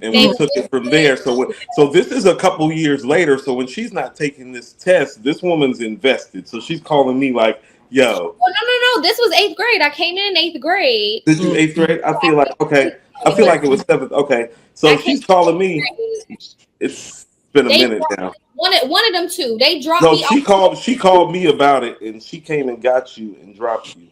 and They we took it from there. So this is a couple years later. So when she's not taking this test, this woman's invested. So she's calling me like, "Yo, no. This was 8th grade. I came in 8th grade. did you eighth grade?" I feel like okay. I feel like it was seventh. Okay, I so came she's calling me. in 8th grade. It's been a They minute now. one of them two. They dropped No, me off. she called me about it, and she came and got you and dropped you.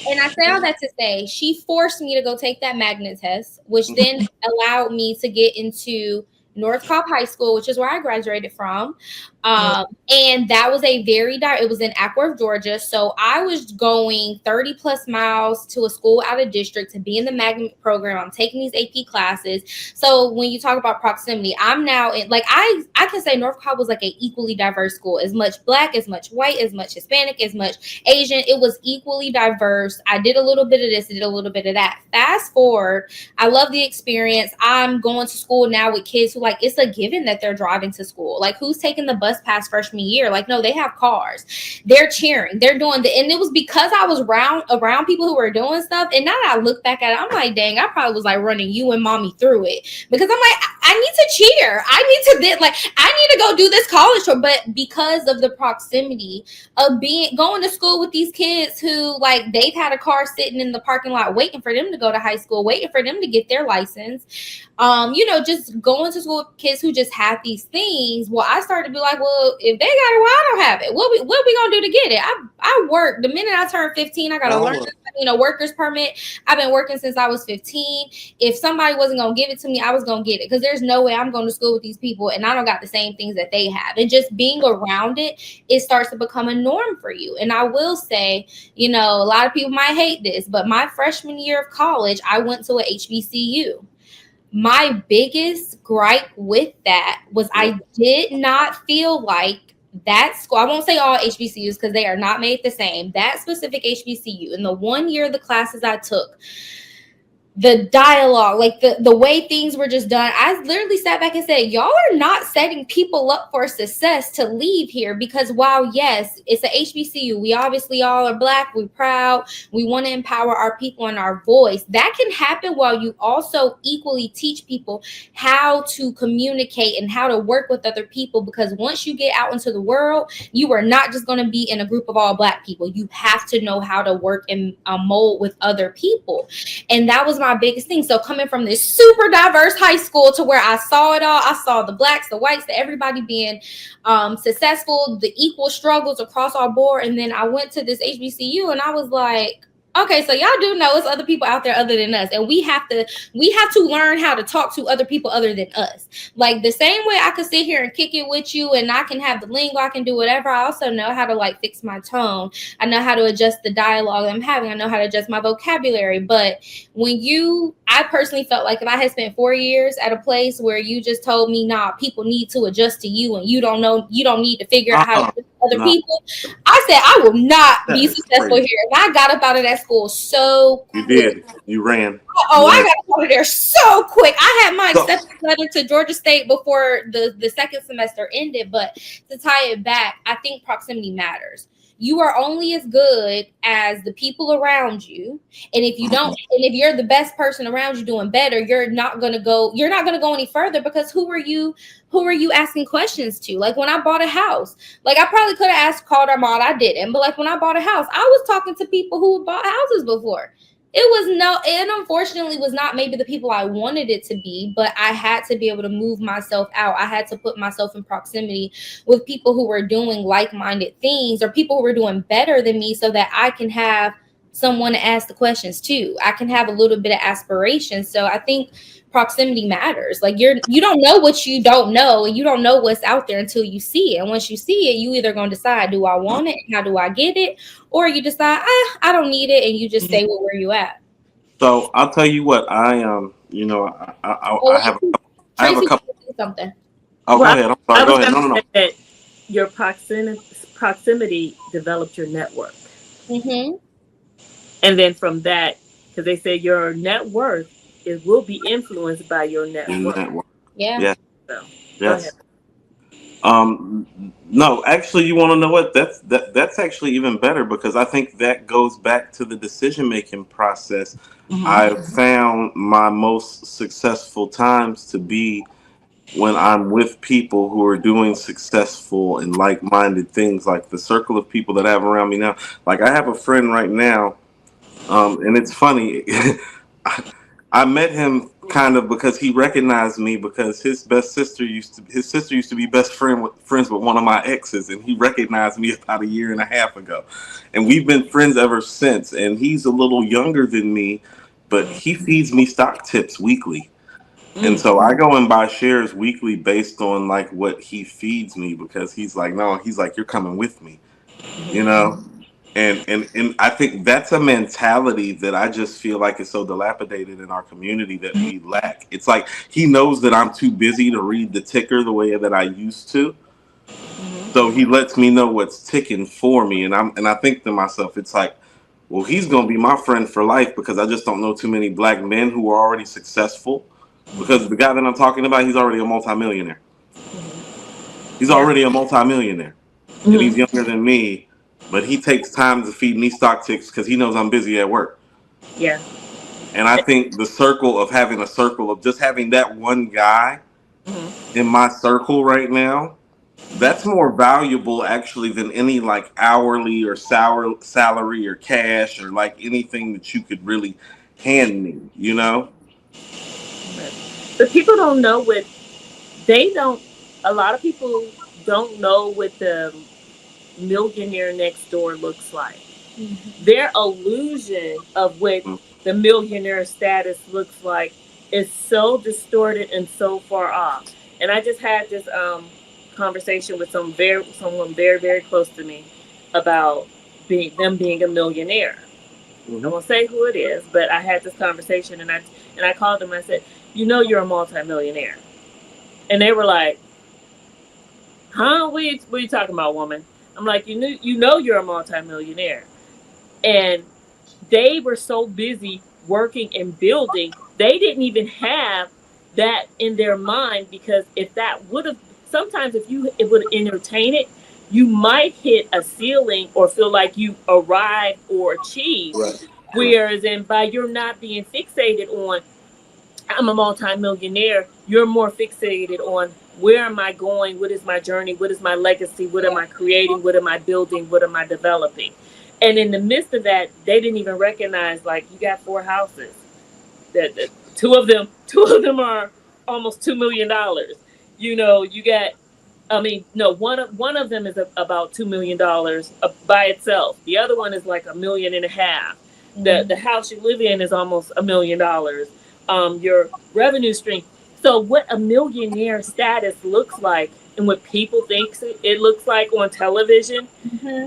And I say all that to say she forced me to go take that magnet test, which then allowed me to get into North Cobb High School, which is where I graduated from. And that was it was in Ackworth, Georgia. So I was going 30 plus miles to a school out of district to be in the magnet program. I'm taking these AP classes. So when you talk about proximity, I'm now in, like, I can say North Cobb was like an equally diverse school, as much Black, as much white, as much Hispanic, as much Asian. It was equally diverse. I did a little bit of this, I did a little bit of that. Fast forward, I love the experience. I'm going to school now with kids who, like, it's a given that they're driving to school. Like, who's taking the bus past freshman year? Like, no, they have cars. They're cheering. They're doing and it was because I was around people who were doing stuff. And now that I look back at it, I'm like, dang, I probably was like running you and mommy through it, because I'm like, I need to cheer. I need to I need to go do this college tour. But because of the proximity of going to school with these kids who, like, they've had a car sitting in the parking lot waiting for them to go to high school, waiting for them to get their license. Just going to school with kids who just have these things. Well, I started to be like, well, if they got it, well, I don't have it. What we gonna do to get it? I worked. The minute I turned 15, I got a worker's permit. I've been working since I was 15. If somebody wasn't gonna give it to me, I was gonna get it, because there's no way I'm going to school with these people and I don't got the same things that they have. And just being around it starts to become a norm for you. And I will say, a lot of people might hate this, but my freshman year of college, I went to a HBCU. My biggest gripe with that was I did not feel like that school. I won't say all HBCUs because they are not made the same. That specific HBCU, in the 1 year of the classes I took, the dialogue, like the way things were just done, I literally sat back and said, y'all are not setting people up for success to leave here. Because while, yes, it's a HBCU, we obviously all are Black, we're proud, we want to empower our people and our voice. That can happen while you also equally teach people how to communicate and how to work with other people. Because once you get out into the world, you are not just going to be in a group of all Black people. You have to know how to work and mold with other people. And that was my biggest thing. So coming from this super diverse high school to where I saw it all, I saw the Blacks, the whites, everybody being successful, the equal struggles across our board. And then I went to this HBCU and I was like, okay, so y'all do know it's other people out there other than us, and we have to learn how to talk to other people other than us. Like, the same way I could sit here and kick it with you and I can have the lingo, I can do whatever, I also know how to, like, fix my tone. I know how to adjust the dialogue I'm having. I know how to adjust my vocabulary. But I personally felt like if I had spent 4 years at a place where you just told me, nah, people need to adjust to you and you don't need to figure out how to adjust to other people, I said I will not be successful here. And I got up out of that school so quick. You did. You ran. I got out of there so quick. I had my acceptance letter to Georgia State before the second semester ended. But to tie it back, I think proximity matters. You are only as good as the people around you. And if you're the best person around you doing better, you're not gonna go any further, because who are you asking questions to? Like, when I bought a house, like, I probably could have called our mom, I didn't, but like, when I bought a house, I was talking to people who had bought houses before. It unfortunately was not maybe the people I wanted it to be, but I had to be able to move myself out. I had to put myself in proximity with people who were doing like-minded things, or people who were doing better than me, so that I can have someone to ask the questions to. I can have a little bit of aspiration. So I think proximity matters. Like, you don't know what you don't know, and you don't know what's out there until you see it. And once you see it, you either going to decide, do I want it? How do I get it? Or you decide, I don't need it, and you just stay where you at. So I'll tell you what, I have a couple. Something. Oh, go ahead. I'm sorry. Go ahead. No. That your proximity developed your network. Mm-hmm. And then from that, because they say your net worth will be influenced by your network. Yeah. So, yes. No, actually, you want to know what? That's actually even better because I think that goes back to the decision making process. Mm-hmm. I've found my most successful times to be when I'm with people who are doing successful and like minded things, like the circle of people that I have around me now. Like, I have a friend right now, and it's funny. I met him kind of because he recognized me because his sister used to be friends with one of my exes, and he recognized me about a year and a half ago, and we've been friends ever since. And he's a little younger than me, but he feeds me stock tips weekly, and Mm-hmm. so I go and buy shares weekly based on like what he feeds me, because he's like, no, he's like, you're coming with me, you know. And I think that's a mentality that I just feel like is so dilapidated in our community that we lack. It's like he knows that I'm too busy to read the ticker the way that I used to. So he lets me know what's ticking for me. And I think to myself, it's like, well, he's gonna be my friend for life because I just don't know too many black men who are already successful. Because the guy that I'm talking about, he's already a multimillionaire. He's Yeah. already a multimillionaire. And he's Mm-hmm. younger than me, but he takes time to feed me stock ticks because he knows I'm busy at work. Yeah. And I think the circle of having a circle of just having that one guy Mm-hmm. in my circle right now, that's more valuable actually than any like hourly or salary or cash or like anything that you could really hand me, you know? But people don't know what they don't. A lot of people don't know what the millionaire next door looks like. Their illusion of what the millionaire status looks like is so distorted and so far off. And I just had this conversation with someone very very close to me about being a millionaire. I Mm-hmm. won't say who it is, but I had this conversation and I called them. I said, "You know, you're a multimillionaire," and they were like, "Huh? What are you talking about, woman?" I'm like, you know, you're a multimillionaire," and they were so busy working and building, they didn't even have that in their mind, because if that would have, sometimes if you it would entertain it, you might hit a ceiling or feel like you arrived or achieved. Right. Right. Whereas, and by you're not being fixated on I'm a multimillionaire, you're more fixated on where am I going, what is my journey, what is my legacy, what am I creating, what am I building, what am I developing. And in the midst of that, they didn't even recognize, like, you got four houses. That two of them are almost $2 million. You know, you got, I mean, no, one of them is about $2 million by itself. The other one is like 1.5 million. The house you live in is almost $1 million. Your revenue stream. So what a millionaire status looks like, and what people think it looks like on television,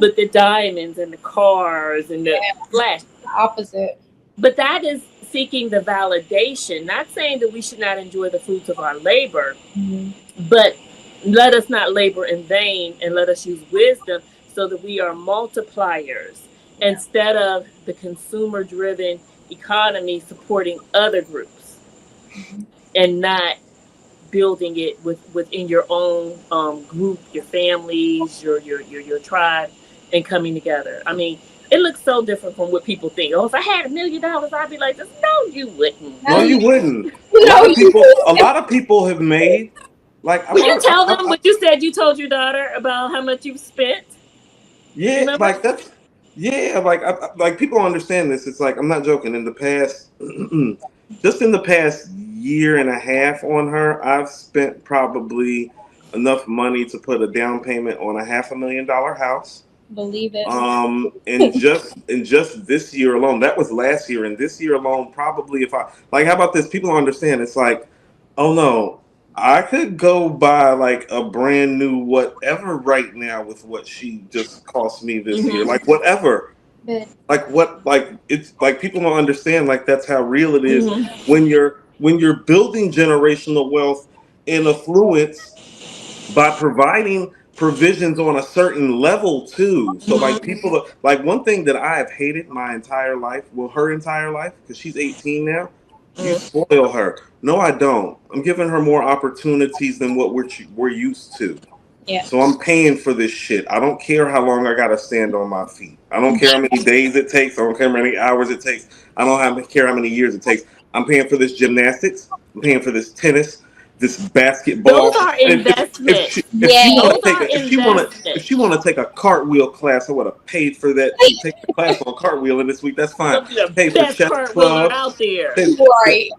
but the diamonds and the cars and the flash. Opposite. But that is seeking the validation. Not saying that we should not enjoy the fruits of our labor, but let us not labor in vain, and let us use wisdom so that we are multipliers instead of the consumer driven economy supporting other groups, and not building it within your own group, your families, your tribe, and coming together. I mean, it looks so different from what people think. Oh, if I had $1 million, I'd be like this. No, you wouldn't. No, you wouldn't. No, A lot of people have made like Will you tell them what you said you told your daughter about how much you've spent? yeah, Remember? like that's yeah, like people understand this. It's like I'm not joking. In the past, just in the past year and a half on her, I've spent probably enough money to put a down payment on a $500,000 house. believe it. And just this year alone, that was last year, and this year alone, probably if I like, how about this? People don't understand. It's like, oh no, I could go buy like a brand new whatever right now with what she just cost me this year, Mm-hmm. like whatever. But Like what? Like it's like people don't understand. Like that's how real it is Mm-hmm. when you're building generational wealth and affluence by providing provisions on a certain level too. So like people are, like one thing that I have hated my entire life, well her entire life, because she's 18 now. You Mm-hmm. spoil her. No, I don't. I'm giving her more opportunities than what we're used to. Yeah. So I'm paying for this shit. I don't care how long I gotta stand on my feet. I don't care how many days it takes. I don't care how many hours it takes. I don't care how many years it takes. I'm paying for this gymnastics. I'm paying for this tennis, this Those basketball. are And investments. if she want Yeah. to Those take are a, if she investments. want to take a cartwheel class, I would have paid for that too. Take a class on cartwheeling this week. That's fine. Gonna be the Pay for best chess cartwheeler club. out there. Pay, Right.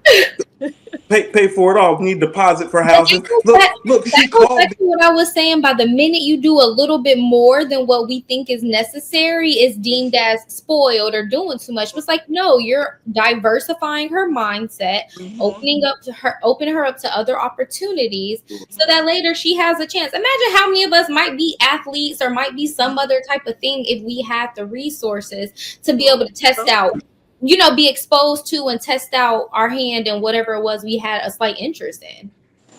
pay for it all. Need deposit for But housing. Look. that She goes called back me. to what I was saying. By the minute you do a little bit more than what we think is necessary, is deemed as spoiled or doing too much. It's like, no, you're diversifying her mindset, opening her up to other opportunities, so that later she has a chance. Imagine how many of us might be athletes or might be some other type of thing if we had the resources to be able to test out, be exposed to and test out our hand in whatever it was we had a slight interest in.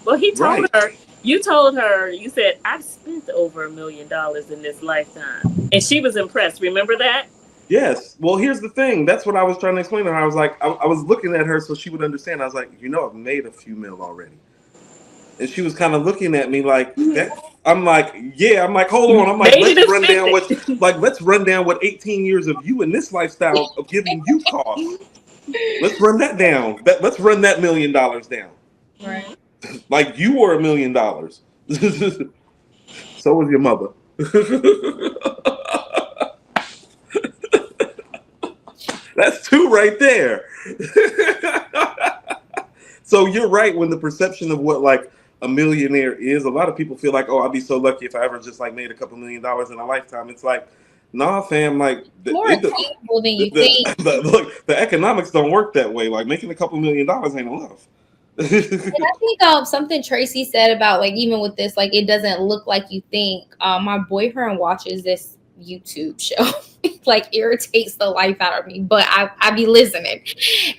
Well, he told Right. her, you told her, you said, I've spent over $1 million in this lifetime. And she was impressed. Remember that? Yes. Well, here's the thing. That's what I was trying to explain to her. I was like, I was looking at her so she would understand. I was like, I've made a few mil already. And she was kind of looking at me like that. I'm like, yeah. I'm like, hold on. I'm like, Maybe let's run down what 18 years of you in this lifestyle of giving you cost. Let's run that down. Let's run that $1 million down. Right. Like you were $1 million. So was your mother. That's two right there. So you're right. When the perception of what like a millionaire is, a lot of people feel like, oh, I'd be so lucky if I ever just like made a couple $1 million in a lifetime. It's like, nah, fam. Like More attainable than you think. look, the economics don't work that way. Like making a couple $1 million ain't enough. And I think something Tracy said about like even with this, like it doesn't look like you think. My boyfriend watches this YouTube show. It like irritates the life out of me, but I be listening.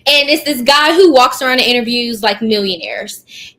And it's this guy who walks around and interviews like millionaires.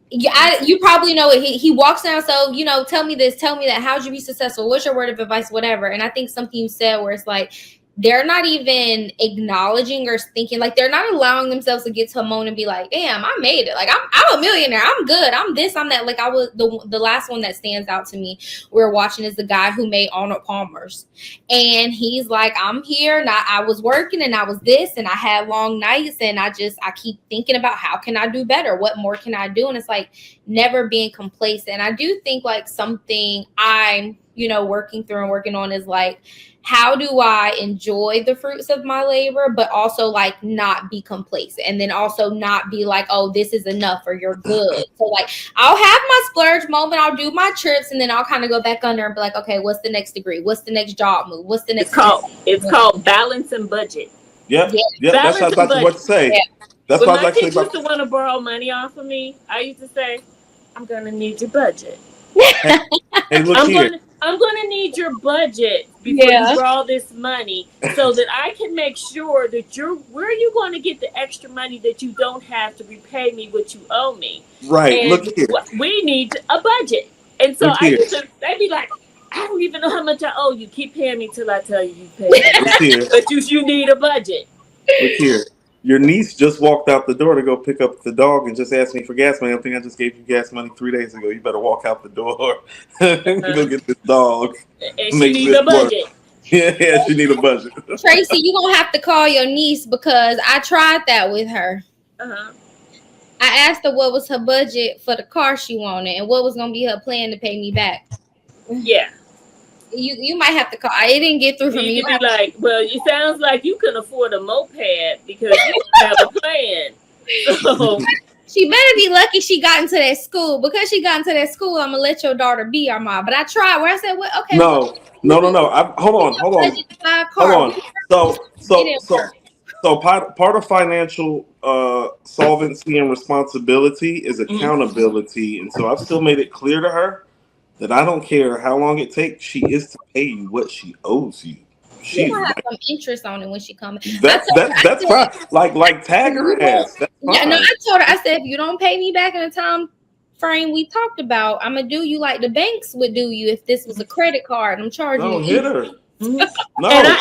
You probably know it. He walks down, so tell me this, tell me that. How'd you be successful? What's your word of advice? Whatever. And I think something you said where it's like they're not even acknowledging or thinking, like they're not allowing themselves to get to a moment and be like, damn, I made it. Like I'm a millionaire. I'm good. I'm this, I'm that. Like I was the last one that stands out to me we're watching is the guy who made Arnold Palmer's. And he's like, I'm here. And I was working and I was this and I had long nights and I keep thinking about how can I do better? What more can I do? And it's like never being complacent. And I do think like something I'm, working through and working on is like, how do I enjoy the fruits of my labor, but also like not be complacent and then also not be like, oh, this is enough or you're good. So like I'll have my splurge moment. I'll do my trips and then I'll kind of go back under and be like, okay, what's the next degree? What's the next job move? What's the next? It's called balance and budget. Yep. That's what I was about to say. Yeah. That's when what I my was actually kids used to want to borrow money off of me, I used to say, I'm going to need your budget. Hey, look here. I'm going to need your budget before you borrow this money so that I can make sure that where are you going to get the extra money that you don't have to repay me what you owe me. Right. And look here. We need a budget. And so they'd be like, I don't even know how much I owe you. Keep paying me till I tell you you pay me. But you need a budget. Look here. Your niece just walked out the door to go pick up the dog and just asked me for gas money. I think I just gave you gas money 3 days ago. You better walk out the door and go get this dog. And she needs a budget. Yeah, she need a budget. Tracy, you're going to have to call your niece because I tried that with her. Uh-huh. I asked her what was her budget for the car she wanted and what was going to be her plan to pay me back. Yeah. You might have to call. I didn't get through from you. You could be like, well, it sounds like you can afford a moped because you don't have a plan. So she better be lucky she got into that school. Because she got into that school, I'm gonna let your daughter be our mom. But I tried. Where I said, well, okay. No. Hold on. So part of financial solvency and responsibility is accountability, and so I've still made it clear to her that I don't care how long it takes. She is to pay you what she owes you. She might have some interest on it when she comes. That's fine. Like tag her ass. Yeah, no, I told her. I said, if you don't pay me back in the time frame we talked about, I'm gonna do you like the banks would do you if this was a credit card. I'm charging you. Hit her. No.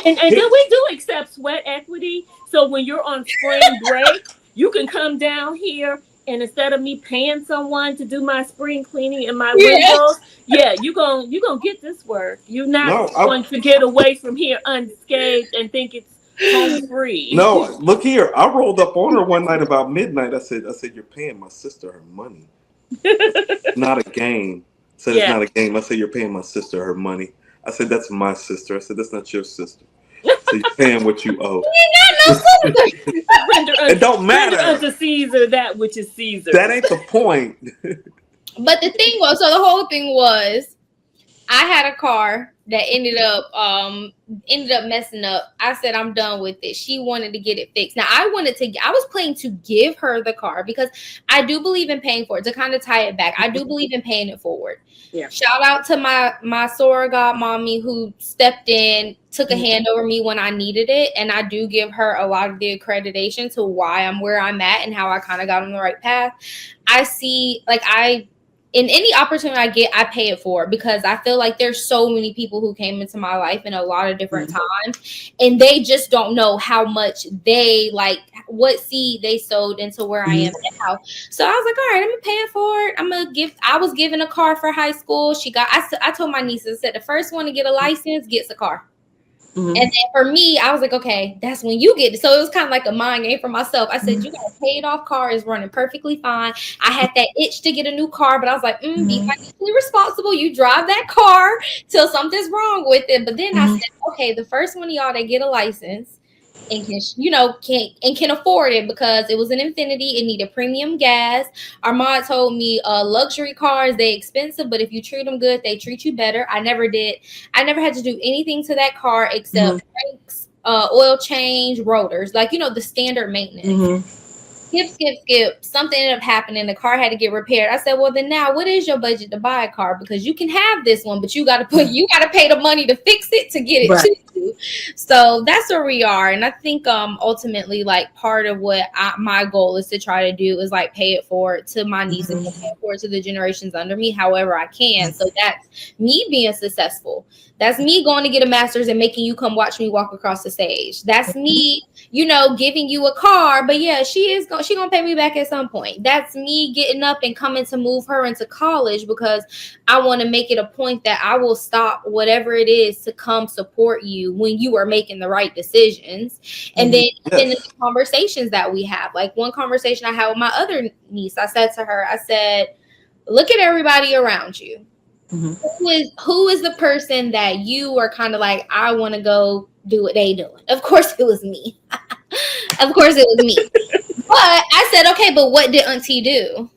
And then we do accept sweat equity. So when you're on spring break, you can come down here And instead of me paying someone to do my spring cleaning in my Yeah. windows, yeah, you gonna get this work. You're not No, going to get away from here unscathed and think it's home free. no. Look here. I rolled up on her one night about midnight. I said, you're paying my sister her money. It's not a game. I said it's Yeah. not a game. I said you're paying my sister her money. I said that's my sister. I said that's not your sister. So you're paying what you owe. You got no sister. It don't Render matter. unto Caesar that which is Caesar. That ain't the point. But the thing was, so the whole thing was, I had a car that ended up messing up. I said I'm done with it. She wanted to get it fixed. Now I was planning to give her the car because I do believe in paying for it. To kind of tie it back, I do believe in paying it forward. Yeah. Shout out to my surrogate mommy who stepped in, took a hand over me when I needed it, and I do give her a lot of the accreditation to why I'm where I'm at and how I kind of got on the right path. I see, in any opportunity I get, I pay it forward because I feel like there's so many people who came into my life in a lot of different times, and they just don't know how much what seed they sowed into where I am now. So I was like, all right, I'm gonna pay it forward. I was given a car for high school. I told my nieces, I said the first one to get a license gets a car. And then for me, I was like, okay, that's when you get it. So it was kind of like a mind game for myself. I said, you got a paid off car, is running perfectly fine. I had that itch to get a new car, but I was like, be financially responsible. You drive that car till something's wrong with it. But then I said, okay, the first one of y'all that get a license and can afford it, because it was an Infinity, it needed premium gas. Our mom told me luxury cars, they expensive, but if you treat them good, they treat you better. I never had to do anything to that car except brakes, oil change, rotors, the standard maintenance. Skip. Something ended up happening. The car had to get repaired. I said, well, then now what is your budget to buy a car? Because you can have this one, but you got to pay the money to fix it to get it to you. So that's where we are. And I think ultimately, part of what my goal is to try to do is pay it forward to my nieces and pay it forward to the generations under me, however I can. So that's me being successful. That's me going to get a master's and making you come watch me walk across the stage. That's me, giving you a car. But yeah, she gonna pay me back at some point. That's me getting up and coming to move her into college because I want to make it a point that I will stop whatever it is to come support you when you are making the right decisions. And then in the conversations that we have, one conversation I had with my other niece, I said to her, I said, look at everybody around you. Who is the person that you are kind of like, I want to go do what they doing? Of course it was me. But I said, okay, but what did Auntie do?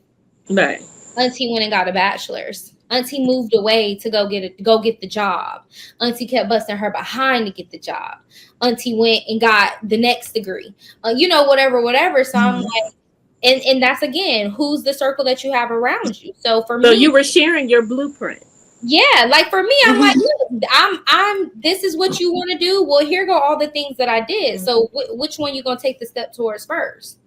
Right. Auntie went and got a bachelor's. Auntie moved away to go get the job. Auntie kept busting her behind to get the job. Auntie went and got the next degree. Whatever. So I'm like, and that's again, who's the circle that you have around you. So for me, so you were sharing your blueprint. Yeah, for me, I'm like, look, I'm. This is what you want to do. Well, here go all the things that I did. So which one you gonna take the step towards first?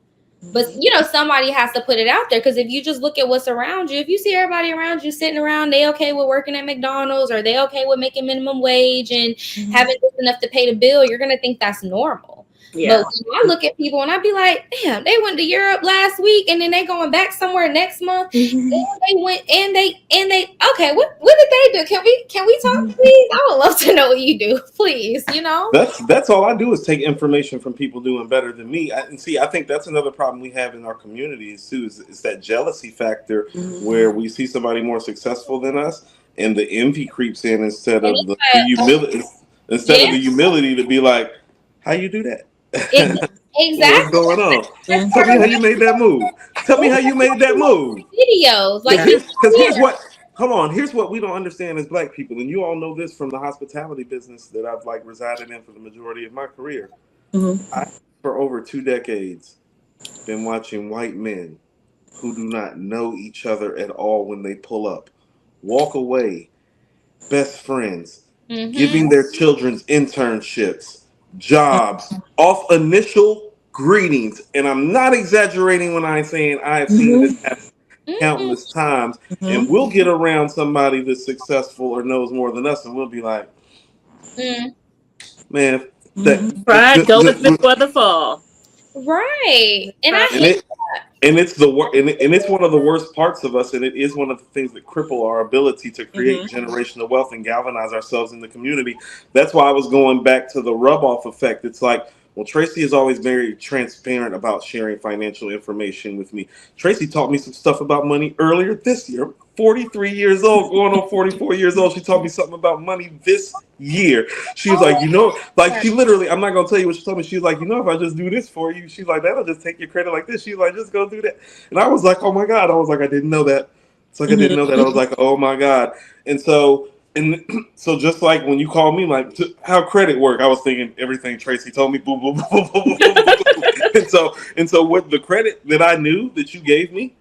But somebody has to put it out there, because if you just look at what's around you, if you see everybody around you sitting around, they okay with working at McDonald's, or they okay with making minimum wage and having just enough to pay the bill, you're gonna think that's normal. Yeah. But I look at people and I be like, damn, they went to Europe last week and then they going back somewhere next month. And they went and they okay, what did they do? Can we talk, please? I would love to know what you do, please. That's all I do is take information from people doing better than me. I think that's another problem we have in our communities too, is that jealousy factor where we see somebody more successful than us and the envy creeps in instead of the humility. Instead of the humility to be like, how you do that? Exactly. What's going on? Tell me how you made that move. Videos. Here's what we don't understand as Black people, and you all know this from the hospitality business that I've resided in for the majority of my career. I, for over 2 decades, been watching white men who do not know each other at all when they pull up, walk away, best friends, giving their children's internships, jobs, off initial greetings. And I'm not exaggerating when I'm saying I have seen this happen countless times. And we'll get around somebody that's successful or knows more than us, and we'll be like, man, pride goeth before the fall. Right. And And it's and it's one of the worst parts of us, and it is one of the things that cripple our ability to create generational wealth and galvanize ourselves in the community. That's why I was going back to the rub off effect. It's like, well, Tracy is always very transparent about sharing financial information with me. Tracy taught me some stuff about money earlier this year. 43 years old, going on 44 years old. She taught me something about money this year. She was like, like she literally, I'm not going to tell you what she told me. She was like, if I just do this for you, she's like, that'll just take your credit like this. She's like, just go do that. And I was like, oh my God. I was like, I didn't know that. It's like, I didn't know that. I was like, oh my God. And so just like when you called me, like, how credit work, I was thinking everything Tracy told me, boom, boom, boom, boom, boom, boom, boom. And so what the credit that I knew that you gave me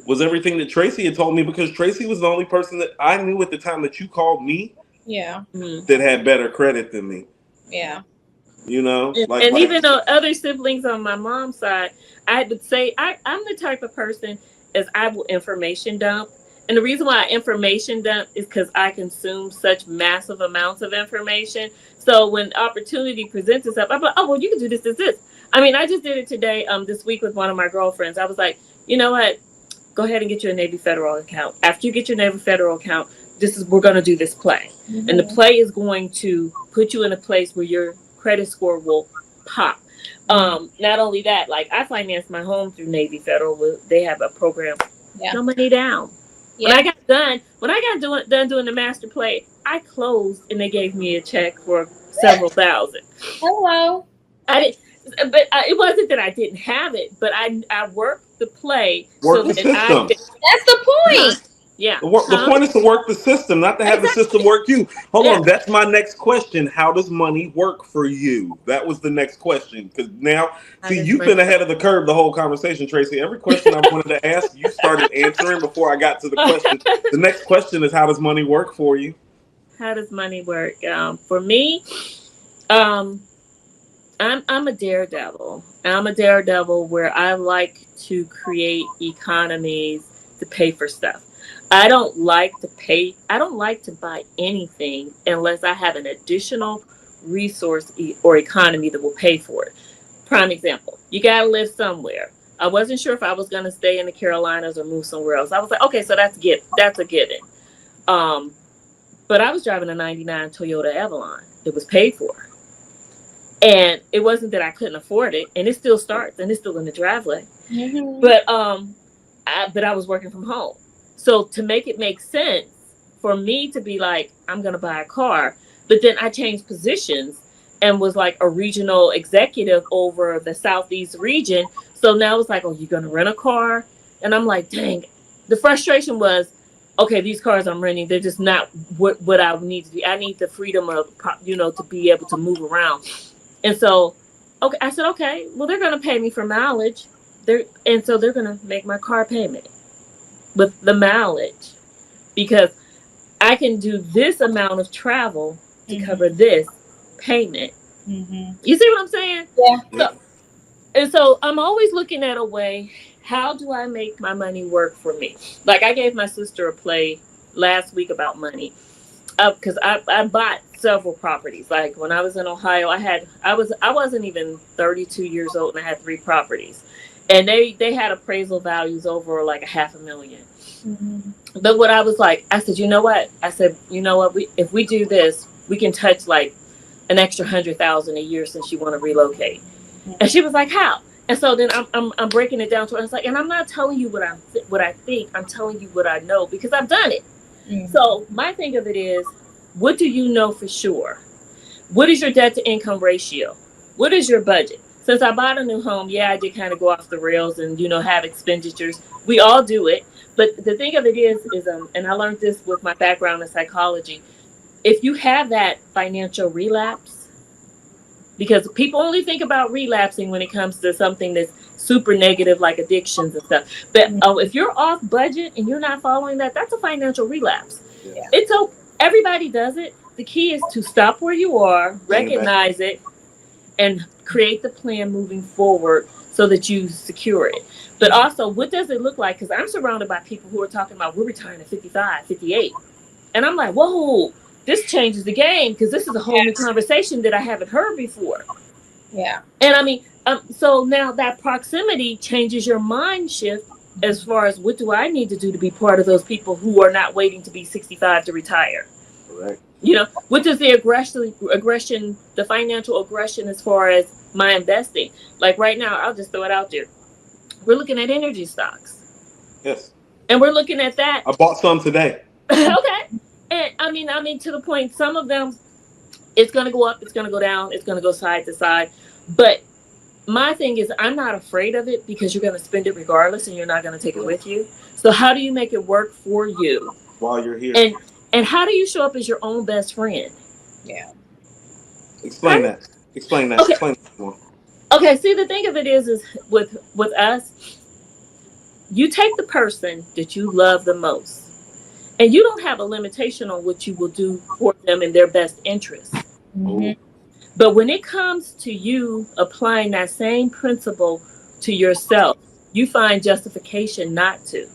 was everything that Tracy had told me, because Tracy was the only person that I knew at the time that you called me that had better credit than me. Yeah. And even though other siblings on my mom's side, I would say I'm the type of person as I will information dump. And the reason why I information dump is because I consume such massive amounts of information. So when opportunity presents itself, I'm like, oh, well, you can do this, this, this. I mean, I just did it today, this week with one of my girlfriends. I was like, you know what? Go ahead and get you a Navy Federal account. After you get your Navy Federal account, we're going to do this play. And the play is going to put you in a place where your credit score will pop. Not only that, like, I financed my home through Navy Federal. They have a program, no money down. When I got done doing the master play, I closed and they gave me a check for several thousand. Hello. It wasn't that I didn't have it, but I worked the play. Work the system. That's the point. Yeah. The point is to work the system, not to have the system work you. Hold on. That's my next question. How does money work for you? That was the next question. Because now, see, you've been ahead of the curve the whole conversation, Tracy. Every question I wanted to ask, you started answering before I got to the question. The next question is, how does money work for you? How does money work? For me, I'm a daredevil. I'm a daredevil where I like to create economies to pay for stuff. I don't like to buy anything unless I have an additional resource or economy that will pay for it. Prime example, you got to live somewhere. I wasn't sure if I was going to stay in the Carolinas or move somewhere else. I was like, okay, so that's a given. But I was driving a 99 Toyota Avalon that was paid for. And it wasn't that I couldn't afford it, and it still starts and it's still in the driveway. But I was working from home. So to make it make sense for me to be like, I'm going to buy a car, but then I changed positions and was like a regional executive over the Southeast region. So now it's like, oh, you're going to rent a car? And I'm like, dang, the frustration was, okay, these cars I'm renting, they're just not what I need to be. I need the freedom of, to be able to move around. And so, okay, I said, okay, well, they're going to pay me for mileage. And so they're going to make my car payment with the mileage, because I can do this amount of travel to cover this payment. You see what I'm saying? Yeah. So I'm always looking at a way, how do I make my money work for me? Like, I gave my sister a play last week about money, because I bought several properties. Like, when I was in Ohio, I wasn't even 32 years old, and I had 3 properties. And they had appraisal values over like $500,000. But what I was like, I said, you know what? If we do this, we can touch like an extra $100,000 a year since you want to relocate. And she was like, how? And so then I'm breaking it down to her. It's like, and I'm not telling you what I think. I'm telling you what I know, because I've done it. So my thing of it is, what do you know for sure? What is your debt to income ratio? What is your budget? Since I bought a new home, I did kind of go off the rails and, have expenditures. We all do it. But the thing of it is, and I learned this with my background in psychology, if you have that financial relapse, because people only think about relapsing when it comes to something that's super negative, like addictions and stuff. But if you're off budget and you're not following that, that's a financial relapse. Yeah. Everybody does it. The key is to stop where you are, recognize it, and create the plan moving forward so that you secure it. But also, what does it look like? Because I'm surrounded by people who are talking about, we're retiring at 55, 58. And I'm like, whoa, this changes the game, because this is a whole new conversation that I haven't heard before. Yeah. And I mean, So now that proximity changes your mind shift as far as what do I need to do to be part of those people who are not waiting to be 65 to retire. Correct. What does the aggression, the financial aggression as far as my investing? Like right now, I'll just throw it out there. We're looking at energy stocks, Yes. and we're looking at that. I bought some today. Okay, and I mean to the point. Some of them, it's going to go up, it's going to go down, it's going to go side to side, but my thing is I'm not afraid of it because you're going to spend it regardless and you're not going to take it with you. So how do you make it work for you? While you're here. And how do you show up as your own best friend? Yeah. Explain that. Explain that. Okay. Explain that more. Okay, see the thing of it is with us, you take the person that you love the most and you don't have a limitation on what you will do for them in their best interest. Mhm. But when it comes to you applying that same principle to yourself, you find justification not to.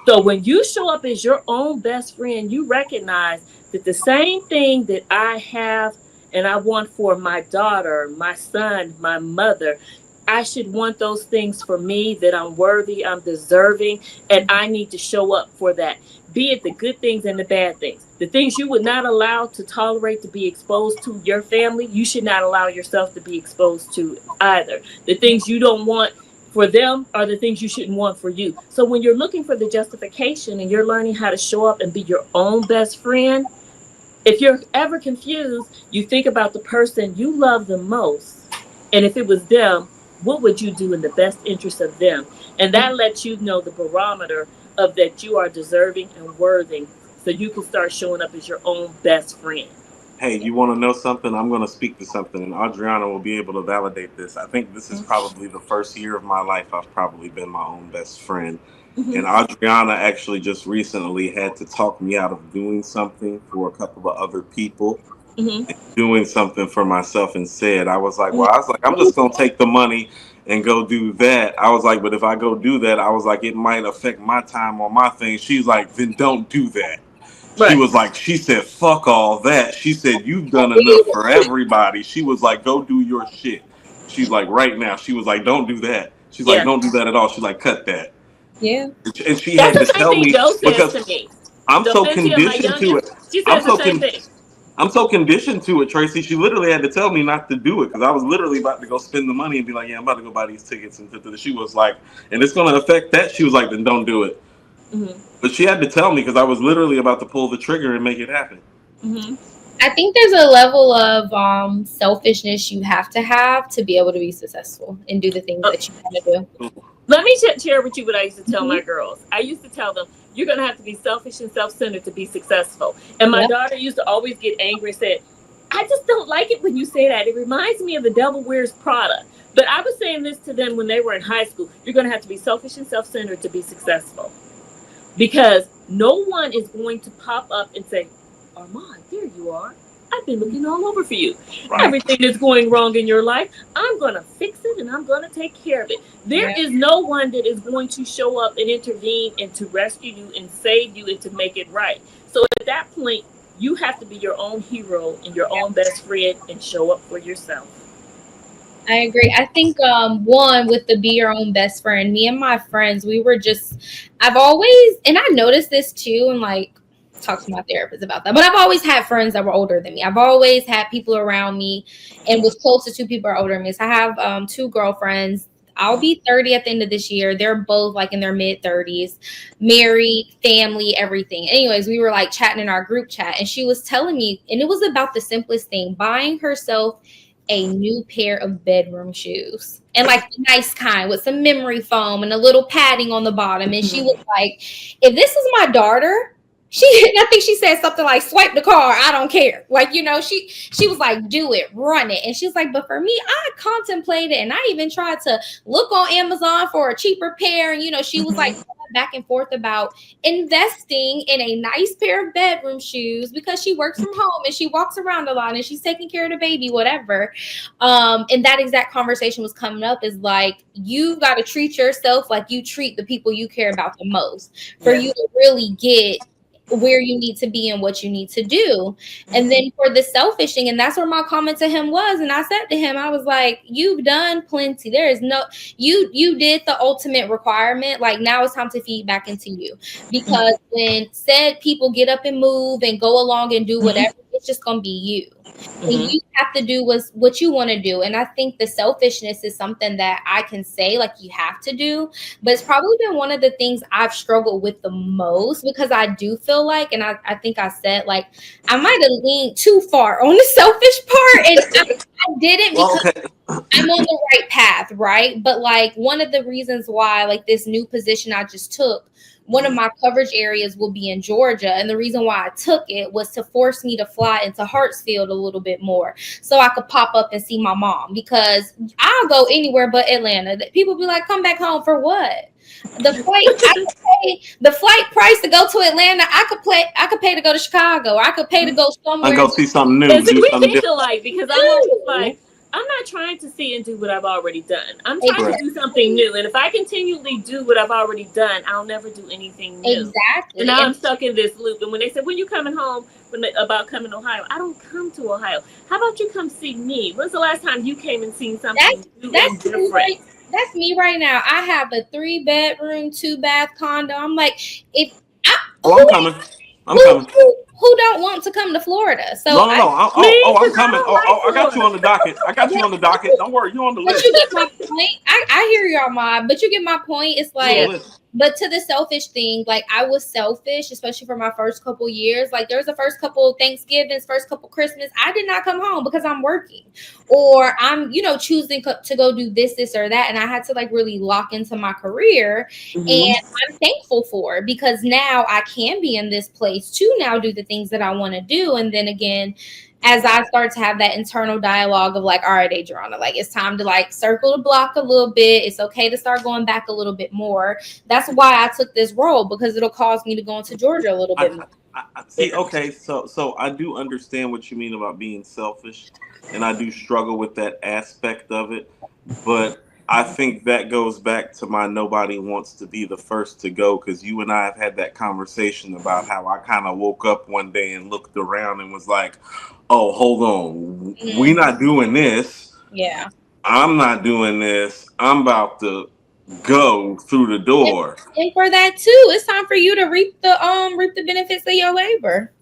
So when you show up as your own best friend, you recognize that the same thing that I have and I want for my daughter, my son, my mother, I should want those things for me, that I'm worthy, I'm deserving, and I need to show up for that. Be it the good things and the bad things. The things you would not allow to tolerate to be exposed to your family, you should not allow yourself to be exposed to either. The things you don't want for them are the things you shouldn't want for you. So when you're looking for the justification and you're learning how to show up and be your own best friend, if you're ever confused, you think about the person you love the most. And if it was them, what would you do in the best interest of them? And that lets you know the barometer of that you are deserving and worthy. So you can start showing up as your own best friend. Hey, you want to know something? I'm going to speak to something, and Adriana will be able to validate this. I think this is probably the first year of my life I've probably been my own best friend. And Mm-hmm. Adriana actually just recently had to talk me out of doing something for a couple of other people, Mm-hmm. doing something for myself instead. I was like, I'm just going to take the money and go do that. I was like, but if I go do that, I was like, it might affect my time on my thing. She's like, then don't do that. She Right. was like, she said, fuck all that. She said, you've done enough for everybody. She was like, go do your shit. She's like, right now. She was like, don't do that. She's like, Yeah. don't do that at all. She's like, cut that. Yeah. And she That's had the to same tell thing me Joe says to because me. I'm so Domicia, my conditioned to youngest, it. she I'm says the so same con- thing. I'm so conditioned to it, Tracy. She literally had to tell me not to do it because I was literally about to go spend the money and be like, yeah, I'm about to go buy these tickets. And she was like, and it's going to affect that. She was like, then don't do it. Mm-hmm. But she had to tell me because I was literally about to pull the trigger and make it happen. Mm-hmm. I think there's a level of selfishness you have to be able to be successful and do the things that you want to do. Let me share with you what I used to tell Mhm. my girls. I used to tell them, you're going to have to be selfish and self-centered to be successful. And my Yep. daughter used to always get angry and said, I just don't like it when you say that. It reminds me of the devil wears Prada. But I was saying this to them when they were in high school. You're going to have to be selfish and self-centered to be successful. Because no one is going to pop up and say, Armand, there you are. I've been looking all over for you. Right. Everything that's going wrong in your life, I'm going to fix it and I'm going to take care of it. There Right. is no one that is going to show up and intervene and to rescue you and save you and to make it right. So at that point, you have to be your own hero and your own best friend and show up for yourself. I agree. I think one with the be your own best friend, me and my friends, we were just I've always and I noticed this too and like talk to my therapist about that. But I've always had friends that were older than me. I've always had people around me and was close to two people are older than me. So I have two girlfriends. I'll be 30 at the end of this year. They're both like in their mid 30s, married, family, everything. Anyways, we were like chatting in our group chat and she was telling me, and it was about the simplest thing, buying herself a new pair of bedroom shoes and like the nice kind with some memory foam and a little padding on the bottom. And she was like, if this is my daughter, I think she said something like, swipe the car, I don't care. Like, she was like, do it, run it. And she was like, but for me, I contemplated and I even tried to look on Amazon for a cheaper pair. And, she was like, back and forth about investing in a nice pair of bedroom shoes because she works from home and she walks around a lot and she's taking care of the baby, whatever. And that exact conversation was coming up is like, you've got to treat yourself like you treat the people you care about the most for you to really get where you need to be and what you need to do. And then for the selfish thing, and that's where my comment to him was, and I said to him, I was like, you've done plenty. There is no, you did the ultimate requirement. Like, now it's time to feed back into you, because when said people get up and move and go along and do whatever, it's just gonna be you. And you have to do what you want to do. And I think the selfishness is something that I can say, like, you have to do, but it's probably been one of the things I've struggled with the most, because I do feel like, and I think I said, like, I might have leaned too far on the selfish part, and I did it because I'm on the right path, right? But like, one of the reasons why, like, this new position I just took, one of my coverage areas will be in Georgia. And the reason why I took it was to force me to fly into Hartsfield a little bit more, so I could pop up and see my mom, because I'll go anywhere but Atlanta. People be like, come back home for what? The flight, I could pay the flight price to go to Atlanta. I could pay to go to Chicago. I could pay to go somewhere and go see something new. It's Do we something think different. alike, because I'm always like, I'm not trying to see and do what I've already done. I'm trying to do something new. And if I continually do what I've already done, I'll never do anything new. Exactly. And now I'm stuck in this loop. And when they said, when you coming home, about coming to Ohio, I don't come to Ohio. How about you come see me? When's the last time you came and seen something new and different? That's me right now. I have a 3-bedroom, 2-bath condo. I'm like, I'm coming. Who don't want to come to Florida? So no. I'm coming. I got you on the docket. Don't worry, you on the list. But you get my point. I hear y'all, Mom, but you get my point. It's like, but to the selfish thing, like, I was selfish, especially for my first couple years. Like, there was the first couple Thanksgivings, first couple Christmas, I did not come home because I'm working, or I'm, choosing to go do this or that. And I had to, like, really lock into my career. And I'm thankful for it, because now I can be in this place to now do the things that I want to do. And then again, as I start to have that internal dialogue of like, all right, Adriana, like, it's time to, like, circle the block a little bit. It's okay to start going back a little bit more. That's why I took this role, because it'll cause me to go into Georgia a little bit more. See, okay, so I do understand what you mean about being selfish, and I do struggle with that aspect of it. But I think that goes back to my nobody wants to be the first to go, because you and I have had that conversation about how I kind of woke up one day and looked around and was like, oh, hold on, we not doing this. Yeah. I'm not doing this. I'm about to go through the door. And for that too, it's time for you to reap the benefits of your labor.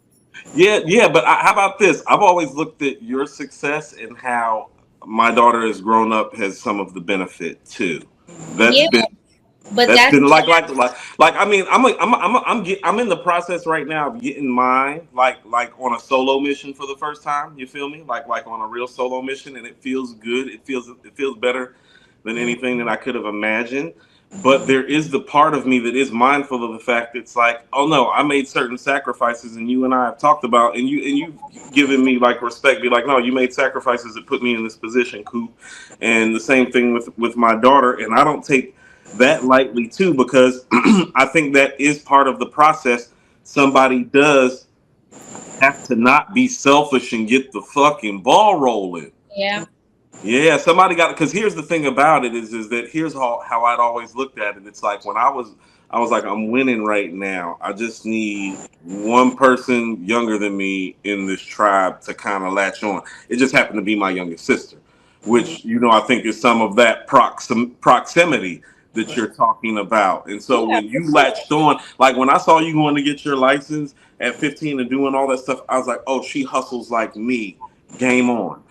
Yeah, but how about this? I've always looked at your success and how my daughter has grown up has some of the benefit too. That's been like I mean, I'm in the process right now of getting mine like on a solo mission for the first time. You feel me? Like on a real solo mission, and it feels good. It feels better than anything that I could have imagined. But there is the part of me that is mindful of the fact that it's like, oh no, I made certain sacrifices, and you and I have talked about, and you've given me like respect, be like, no, you made sacrifices that put me in this position, Coop. And the same thing with my daughter, and I don't take that lightly too, because I think that is part of the process. Somebody does have to not be selfish and get the fucking ball rolling. Yeah, somebody got it. Because here's the thing about it is that here's how I'd always looked at it. It's like when I was like, I'm winning right now. I just need one person younger than me in this tribe to kind of latch on. It just happened to be my youngest sister, which, I think is some of that proximity that you're talking about. And so when you latched on, like when I saw you going to get your license at 15 and doing all that stuff, I was like, oh, she hustles like me. Game on.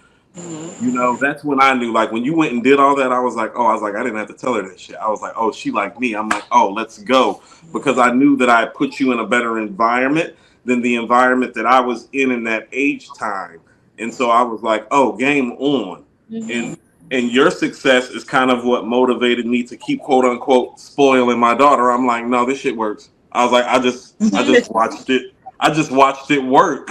That's when I knew, like when you went and did all that, I was like, I didn't have to tell her that shit. I was like, oh, she like me. I'm like, oh, let's go. Because I knew that I put you in a better environment than the environment that I was in that age time. And so I was like, oh, game on. And your success is kind of what motivated me to keep, quote unquote, spoiling my daughter. I'm like, no, this shit works. I was like, I just watched it. I just watched it work.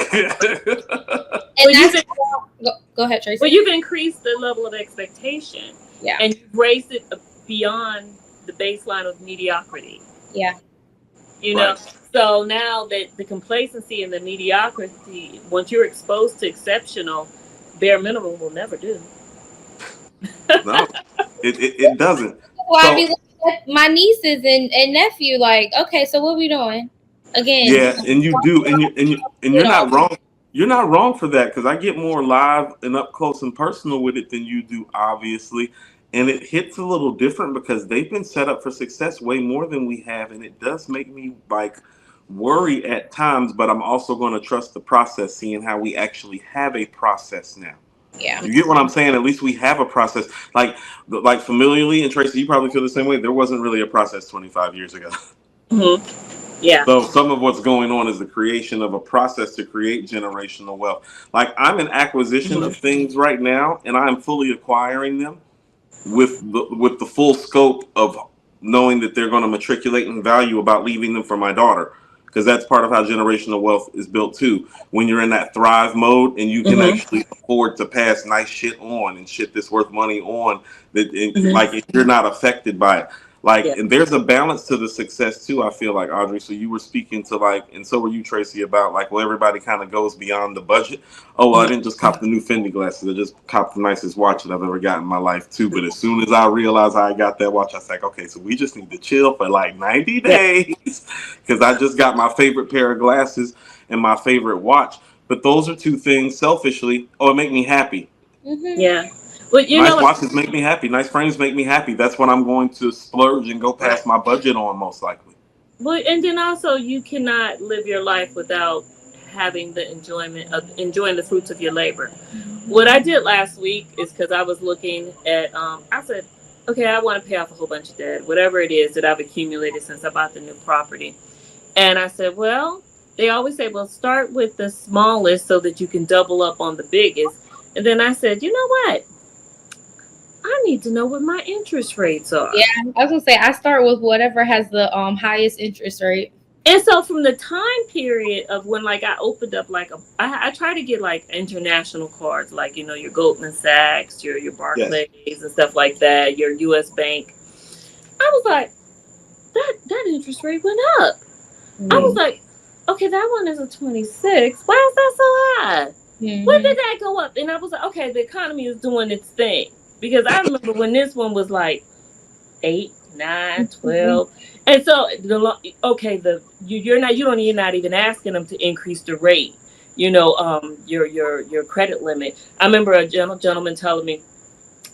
Go ahead, Tracy. Well, you've increased the level of expectation. Yeah. And you've raised it beyond the baseline of mediocrity. Yeah. So now that the complacency and the mediocrity, once you're exposed to exceptional, bare minimum will never do. No, it doesn't. Well, I be looking at my nieces and nephew like, okay, so what are we doing? Again, Yeah, and you do, and it you're all. not wrong. You're not wrong for that because I get more live and up close and personal with it than you do, obviously, and it hits a little different because they've been set up for success way more than we have, and it does make me like worry at times. But I'm also going to trust the process, seeing how we actually have a process now. Yeah. You get what I'm saying? At least we have a process, like familiarly. And Tracy, you probably feel the same way. There wasn't really a process 25 years ago. Yeah. So some of what's going on is the creation of a process to create generational wealth. Like I'm in acquisition of things right now, and I'm fully acquiring them with the full scope of knowing that they're going to matriculate in value about leaving them for my daughter, because that's part of how generational wealth is built too. When you're in that thrive mode and you can Hmm. actually afford to pass nice shit on and shit that's worth money on, that Hmm. like you're not affected by it. Like, Yeah. and there's a balance to the success too. I feel like, Audrey. So you were speaking to like, and so were you, Tracy, about like, well, everybody kind of goes beyond the budget. Oh, well, I didn't just cop the new Fendi glasses. I just copped the nicest watch that I've ever got in my life too. But as soon as I realized I got that watch, I was like, okay, so we just need to chill for like 90 Yeah. days because I just got my favorite pair of glasses and my favorite watch. But those are two things selfishly. Oh, it make me happy. Hmm. Yeah. Well, you Nice know, watches make me happy. Nice frames make me happy. That's what I'm going to splurge and go right. past my budget on most likely. Well, and then also you cannot live your life without having the enjoyment of enjoying the fruits of your labor. What I did last week is because I was looking at, I said, okay, I want to pay off a whole bunch of debt, whatever it is that I've accumulated since I bought the new property. And I said, well, they always say, well, start with the smallest so that you can double up on the biggest. And then I said, you know what? I need to know what my interest rates Yeah, are. I was gonna say I start with whatever has the highest interest rate. And so from the time period of when like I opened up like I try to get like international cards, like your Goldman Sachs, your Yes. Barclays and stuff like that, your US Bank. I was like, that interest rate went up. I was Mm-hmm. like, okay, that one is a 26. Why is that so high? When did that go up? And I was like, okay, the economy is doing its thing. Because I remember when this one was like 8, 9, Hmm. 12. And so okay, you're not even asking them to increase the rate. Your credit limit. I remember a gentleman telling me,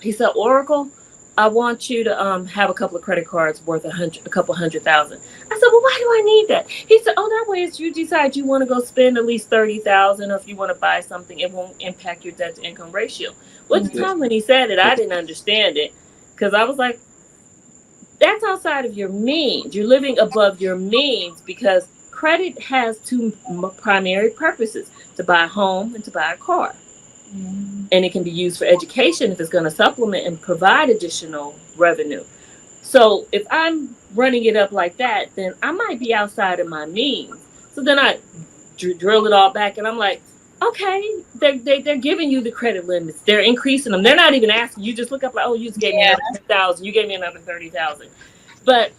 he said, Oracle, I want you to have a couple of credit cards worth a couple 100,000. I said, well, why do I need that? He said, oh, that way if you decide you want to go spend at least 30,000, or if you want to buy something, it won't impact your debt to income ratio. Well, at the Yes. time when he said it, I didn't understand it because I was like, that's outside of your means. You're living above your means because credit has two primary purposes: to buy a home and to buy a car. And it can be used for education if it's going to supplement and provide additional revenue. So if I'm running it up like that, then I might be outside of my means. So then I drill it all back, and I'm like, okay, they're giving you the credit limits. They're increasing them. They're not even asking. You just look up like, oh, you just gave me Yeah. another 10,000. You gave me another 30,000. But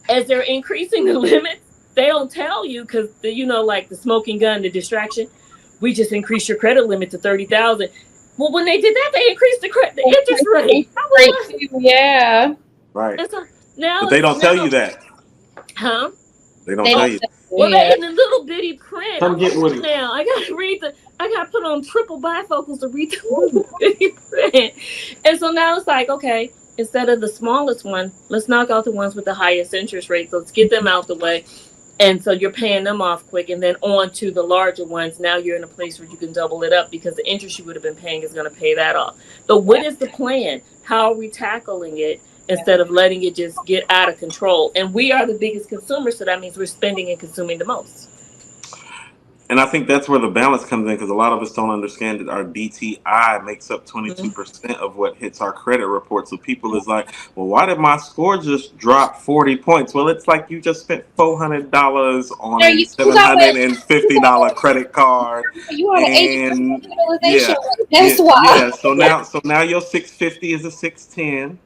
as they're increasing the limits, they don't tell you because like the smoking gun, the distraction. We just increased your credit limit to 30,000. Well, when they did that, they increased the interest rate. I Great was like, too. Yeah. Right. and so But now, they don't tell you that. huh? They don't They tell don't. you. Well, Yeah. they in the little bitty print. Come I'm get with old it. now. I gotta read the. I gotta put on triple bifocals to read the little bitty print. And so now it's like, okay, instead of the smallest one, let's knock out the ones with the highest interest rates. Let's get them out the way. And so you're paying them off quick, and then on to the larger ones. Now you're in a place where you can double it up because the interest you would have been paying is going to pay that off. But what is the plan? How are we tackling it instead of letting it just get out of control? And we are the biggest consumers, so that means we're spending and consuming the most. And I think that's where the balance comes in because a lot of us don't understand that our DTI makes up Mm-hmm. 22% of what hits our credit report. So people is like, well, why did my score just drop 40 points? Well, it's like you just spent $400 on There a you got $750 credit card. you have an 80% And utilization yeah, rate. yeah, That's why. yeah. So now your 650 is a 610.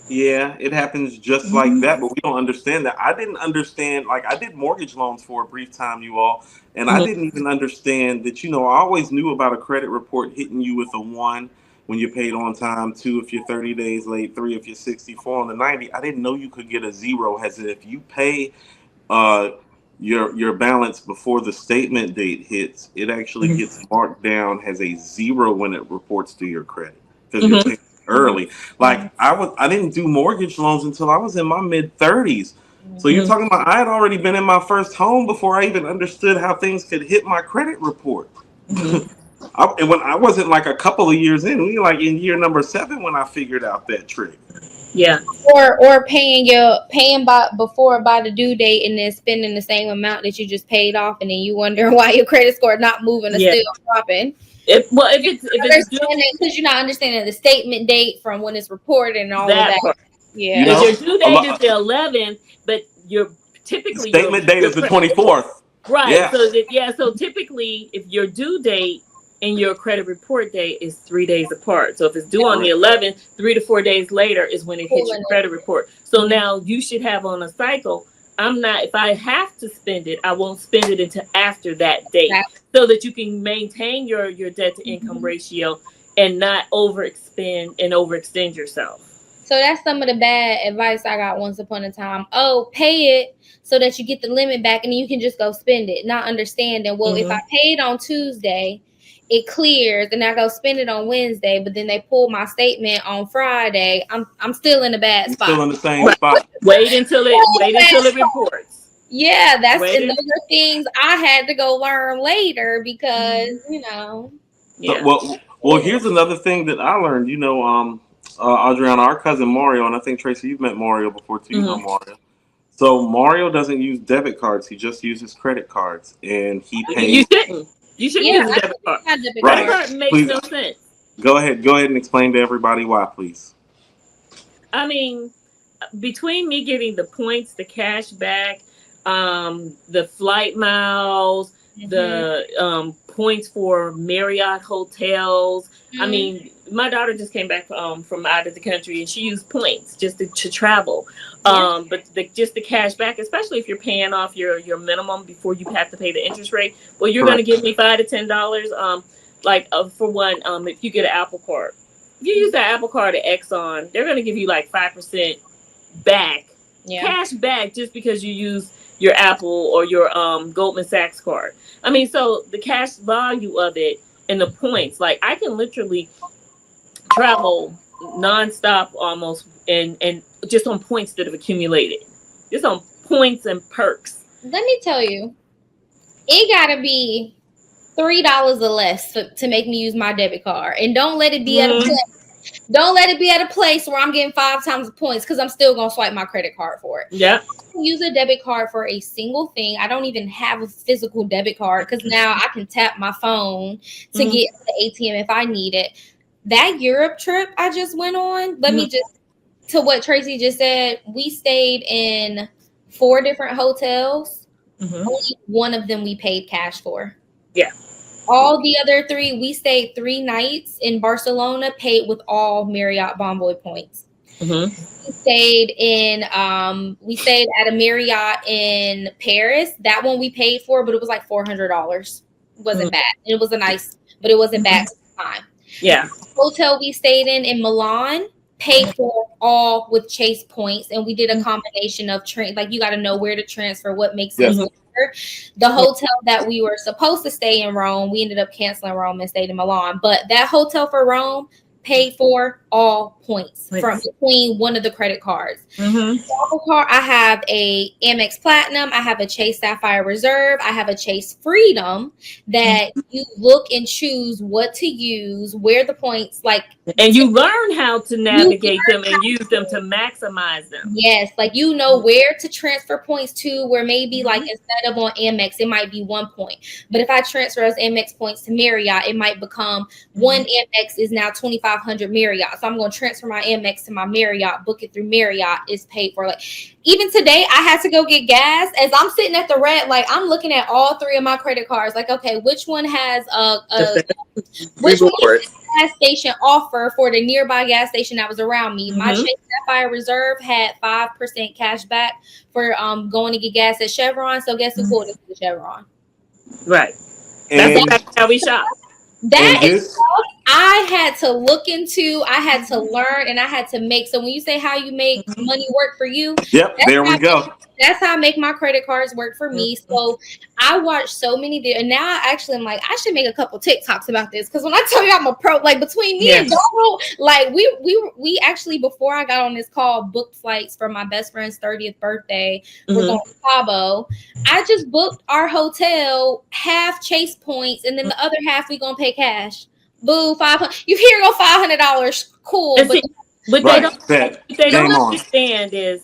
Yeah, it happens just like Mm-hmm. that, but we don't understand that. I didn't understand, like, I did mortgage loans for a brief time, you all, and I Mm-hmm. didn't even understand that, I always knew about a credit report hitting you with a one when you're paid on time, two if you're 30 days late, three if you're 64 on the 90. I didn't know you could get a zero, as if you pay uh, your balance before the statement date hits, it actually gets marked down as a 0 when it reports to your credit because you're paying early. Like I didn't do mortgage loans until I was in my mid-30s. So you're talking about I had already been in my first home before I even understood how things could hit my credit report. And when I wasn't like a couple of years in, we were like in year number 7 when I figured out that trick. Yeah. Or paying by the due date and then spending the same amount that you just paid off, and then you wonder why your credit score not moving or still dropping. If it's due, because you're not understanding the statement date from when it's reported and all of that. part. Yeah. You know, If your due date is the 11th, but you're typically statement date is the 24th. Right. Yeah. So typically, if your due date and your credit report date is 3 days apart. So if it's due on the 11th, 3 to 4 days later is when it hits your credit report. So now you should have on a cycle. If I have to spend it, I won't spend it until after that date, so that you can maintain your debt to income ratio and not overextend yourself. So that's some of the bad advice I got once upon a time. Oh, pay it so that you get the limit back and then you can just go spend it. Not understanding, well, if I paid on Tuesday, it clears and I go spend it on Wednesday, but then they pull my statement on Friday. I'm still in a bad spot. Still in the same spot. Wait until it reports. Yeah, those are things I had to go learn later because, Yeah. So, well, here's another thing that I learned. Adriana, our cousin Mario, and I think Tracy, you've met Mario before too. You know Mario. So Mario doesn't use debit cards; he just uses credit cards, and he pays. You shouldn't use a debit card. Right? Debit card makes no sense. Go ahead and explain to everybody why, please. I mean, between me getting the points, the cash back, the flight miles, the points for Marriott hotels. I mean, my daughter just came back from out of the country and she used points just to travel. But just the cash back, especially if you're paying off your minimum before you have to pay the interest rate. Well, you're going to give me $5 to $10. For one, if you get an Apple Card, if you use that Apple Card at Exxon, they're going to give you like 5% back, cash back, just because you use your Apple or your Goldman Sachs card. I mean, so the cash value of it and the points, like I can literally travel nonstop almost and just on points that have accumulated, just on points and perks. Let me tell you, it gotta be $3 or less to make me use my debit card, and don't let it be at a place. Don't let it be at a place where I'm getting 5 times the points, because I'm still gonna swipe my credit card for it. Yeah. Use a debit card for a single thing. I don't even have a physical debit card because now I can tap my phone to get to the ATM if I need it. That Europe trip I just went on, to what Tracy just said, we stayed in 4 different hotels. Only one of them we paid cash for. Yeah. All the other 3, we stayed 3 nights in Barcelona, paid with all Marriott Bonvoy points. We stayed at a Marriott in Paris. That one we paid for, but it was like $400. It wasn't bad. It was but it wasn't bad at the time. Yeah. Hotel we stayed in Milan, paid for all with Chase points, and we did a combination of you got to know where to transfer, what makes sense. The hotel that we were supposed to stay in Rome, we ended up canceling Rome and stayed in Milan. But that hotel for Rome paid for all points from between one of the credit cards. I have a Amex Platinum, I have a Chase Sapphire Reserve, I have a Chase Freedom, that you look and choose what to use, where the points and you learn how to navigate them and use them to maximize them. Yes, where to transfer points to, where maybe instead of on Amex it might be 1 point, but if I transfer those Amex points to Marriott, it might become one Amex is now 2,500 Marriott, so I'm going to transfer my Amex to my Marriott, book it through Marriott, is paid for. Even today I had to go get gas. As I'm sitting at the red, I'm looking at all 3 of my credit cards, okay, which one has which one has a gas station offer for the nearby gas station that was around me. My Chase Sapphire Reserve had 5% cash back for going to get gas at Chevron, so guess who pulled it to Chevron? Right. That's how we shop. I I had to look into, I had to learn, and I had to make. So when you say how you make money work for you, Yep, there we go. that's how I make my credit cards work for me. So I watch so many videos, and now I actually am like, I should make a couple TikToks about this, because when I tell you I'm a pro, like between me and Donald, like we actually, before I got on this call, booked flights for my best friend's 30th birthday. We're going to Cabo. I just booked our hotel, half Chase points, and then the other half we gonna pay cash. Boo, 500. You here go $500. Cool, And but see, what Right. they don't Game on. understand is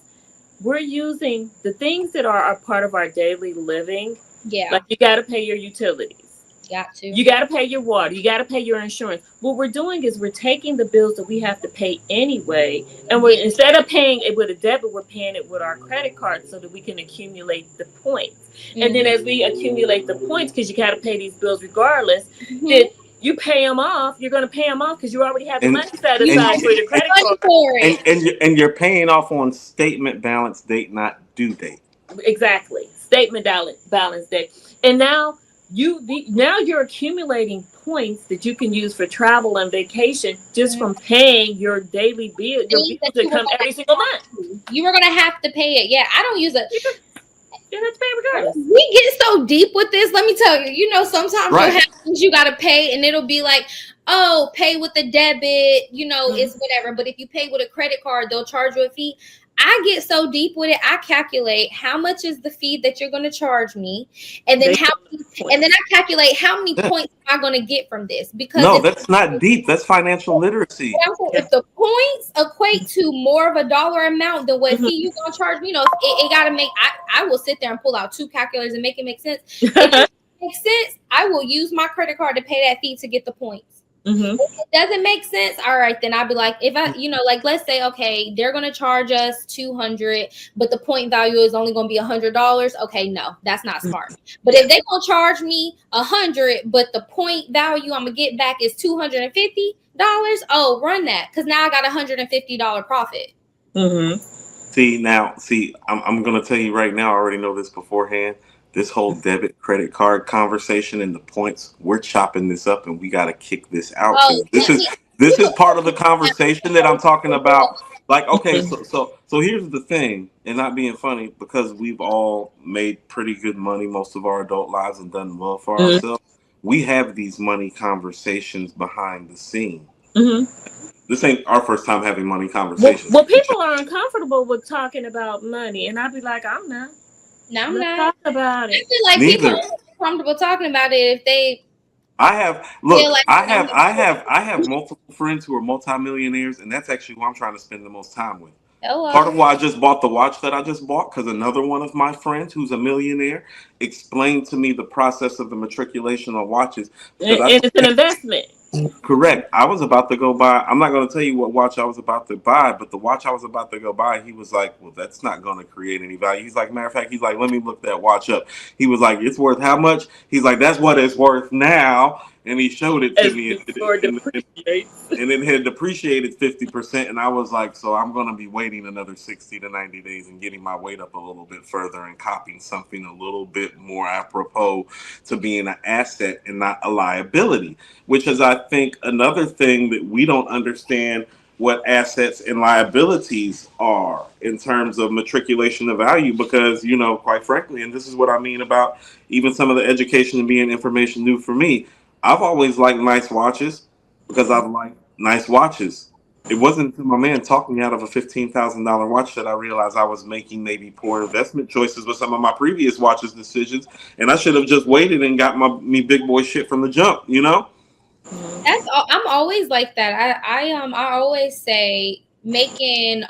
we're using the things that are a part of our daily living. yeah, Like you got to pay your utilities. got to. You got to pay your water. You got to pay your insurance. What we're doing is we're taking the bills that we have to pay anyway, and we're, instead of paying it with a debit, we're paying it with our credit card so that we can accumulate the points. And then as we accumulate the points, because you got to pay these bills regardless, that you pay them off, you're going to pay them off because you already have the money set aside for the credit card. And you're paying off on statement balance date, not due date. Exactly. Statement balance date. And now you're accumulating points that you can use for travel and vacation just from paying your daily bill, your bills that come every single month. You were gonna have to pay it. Yeah, I don't use it. You have to pay regardless. We get so deep with this. Let me tell you. You know, sometimes you'll have things you gotta pay, and it'll be like, oh, pay with the debit. You know, it's whatever. But if you pay with a credit card, they'll charge you a fee. I get so deep with it. I calculate how much is the fee that you're going to charge me, and then I calculate how many points am I going to get from this. Because no, that's not deep. That's financial literacy. If the points equate to more of a dollar amount than what fee you going to charge me, you know, it got to make. I will sit there and pull out two calculators and make it make sense. If it makes sense, I will use my credit card to pay that fee to get the points. If it doesn't make sense, all right, then I'll be like, if I, you know, like let's say, okay, they're gonna charge us $200, but the point value is only gonna be $100. Okay, no, that's not smart. But if they gonna charge me $100, but the point value I'm gonna get back is $250, oh, run that, because now I got $150 profit. See, I'm gonna tell you right now. I already know this beforehand. This whole debit credit card conversation and the points, we're chopping this up, and we got to kick this out. This is part of the conversation that I'm talking about. Like, okay, so here's the thing, and not being funny, because we've all made pretty good money most of our adult lives and done well for ourselves. We have these money conversations behind the scene. This ain't our first time having money conversations. Well, people are uncomfortable with talking about money, and I'd be like, I'm not. No, I'm not. Talk about it. I feel like people are comfortable talking about it if they. I have multiple friends who are multimillionaires, and that's actually who I'm trying to spend the most time with. Part of why I just bought the watch that I just bought, because another one of my friends who's a millionaire explained to me the process of the matriculation of watches. And it's an investment. Correct. I was about to go buy. I'm not going to tell you what watch I was about to buy, but the watch I was about to go buy, he was like, well, that's not going to create any value. He's like, matter of fact, he's like, let me look that watch up. He was like, it's worth how much? He's like, that's what it's worth now. And he showed it to me. And it had depreciated 50%. And I was like, so I'm going to be waiting another 60 to 90 days and getting my weight up a little bit further and copying something a little bit more apropos to being an asset and not a liability, which is, I think, another thing that we don't understand what assets and liabilities are in terms of matriculation of value, because, you know, quite frankly, and this is what I mean about even some of the education and being information new for me, I've always liked nice watches because I've liked nice watches. It wasn't until my man talked me out of a $15,000 watch that I realized I was making maybe poor investment choices with some of my previous watches decisions, and I should have just waited and got me big boy shit from the jump, you know? I'm always like that. I always say making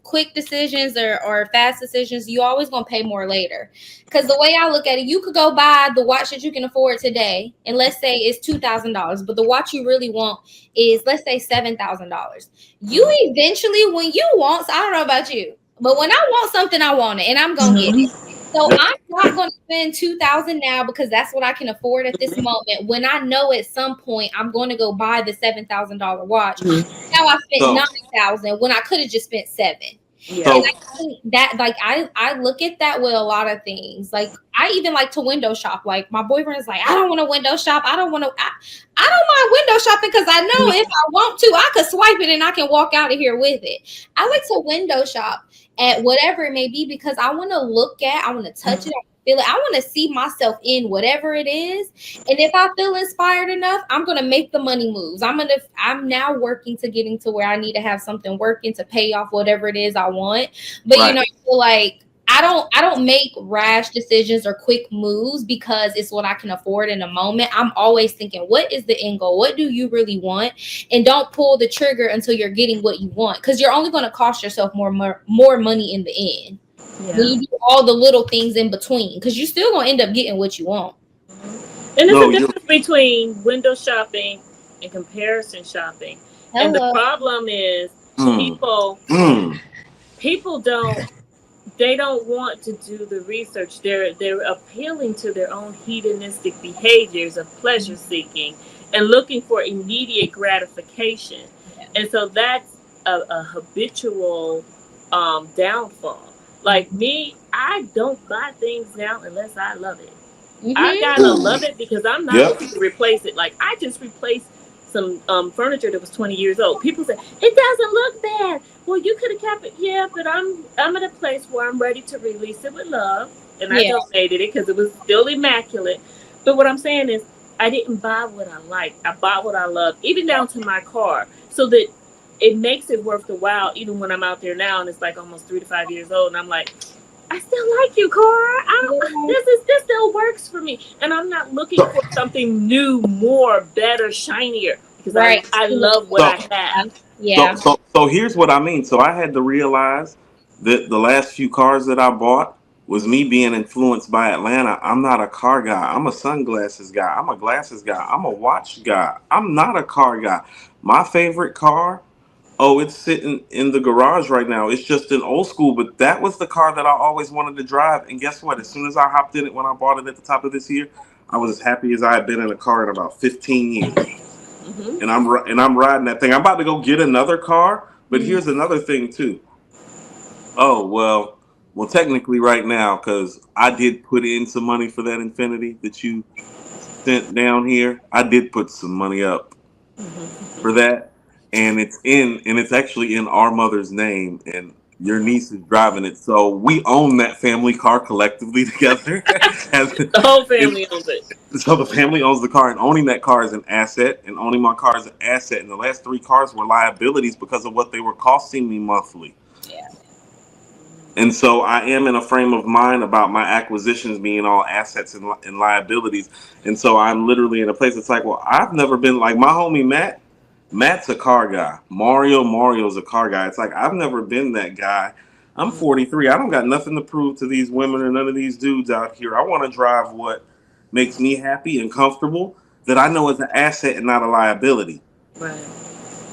quick decisions or fast decisions, you always gonna pay more later. Because the way I look at it, you could go buy the watch that you can afford today, and let's say it's $2,000, but the watch you really want is, let's say, $7,000. You eventually, when you want, I don't know about you, but when I want something, I want it, and I'm gonna get it. So I'm not going to spend $2,000 now because that's what I can afford at this moment, when I know at some point I'm going to go buy the $7,000 watch. Now I spent $9,000 when I could have just spent $7,000. Yeah. And So I think that, like, I look at that with a lot of things. Like, I even like to window shop. Like, my boyfriend is like, I don't want to window shop. I don't mind window shopping because I know if I want to, I could swipe it and I can walk out of here with it. I like to window shop at whatever it may be because I want to look at, I want to touch it, I feel it. I want to see myself in whatever it is. And if I feel inspired enough, I'm gonna make the money moves. I'm now working to getting to where I need to have something working to pay off whatever it is I want. But right. I feel like I don't make rash decisions or quick moves because it's what I can afford in a moment. I'm always thinking, what is the end goal? What do you really want? And don't pull the trigger until you're getting what you want, because you're only going to cost yourself more money in the end when Yeah. you do all the little things in between, because you're still going to end up getting what you want. And there's a No, you. difference between window shopping and comparison shopping. And the Hello. problem is Mm, people mm, people don't they don't want to do the research. They're appealing to their own hedonistic behaviors of pleasure seeking and looking for immediate gratification. And so that's a habitual downfall. Like me, I don't buy things now unless I love it. I Mm-hmm. gotta ooh, love it because I'm not yep. looking to replace it. Like I just replaced some furniture that was 20 years old. People say it doesn't look bad. Well, you could have kept it. Yeah, but I'm at a place where I'm ready to release it with love, and I Yeah. donated it because it was still immaculate. But what I'm saying is, I didn't buy what I like. I bought what I love, even down to my car, so that it makes it worth the while. Even when I'm out there now, and it's like almost 3 to 5 years old, and I'm like, I still like you, Cora. This still works for me, and I'm not looking So, for something new, more, better, shinier because Right. I love what I so, have. Yeah. so here's what I mean. So I had to realize that the last few cars that I bought was me being influenced by Atlanta. I'm not a car guy. I'm a sunglasses guy. I'm a glasses guy. I'm a watch guy. I'm not a car guy. My favorite car, oh, it's sitting in the garage right now. It's just an old school, but that was the car that I always wanted to drive. And guess what? As soon as I hopped in it when I bought it at the top of this year, I was as happy as I had been in a car in about 15 years. Hmm. And I'm riding that thing. I'm about to go get another car, but Mm. here's another thing too. Oh well, technically right now because I did put in some money for that Infinity that you sent down here. I did put some money up for that, and it's actually in our mother's name, and your niece is driving it, so we own that family car collectively together. As The whole family owns it. so the family owns the car, and owning that car is an asset, and owning my car is an asset. And the last three cars were liabilities because of what they were costing me monthly. Yeah. And so I am in a frame of mind about my acquisitions being all assets and liabilities. And so I'm literally in a place that's like, well, I've never been like my homie Matt. Matt's a car guy. Mario's a car guy. It's like I've never been that guy. I'm 43. I don't got nothing to prove to these women or none of these dudes out here. I want to drive what makes me happy and comfortable that I know is an asset and not a liability. Right.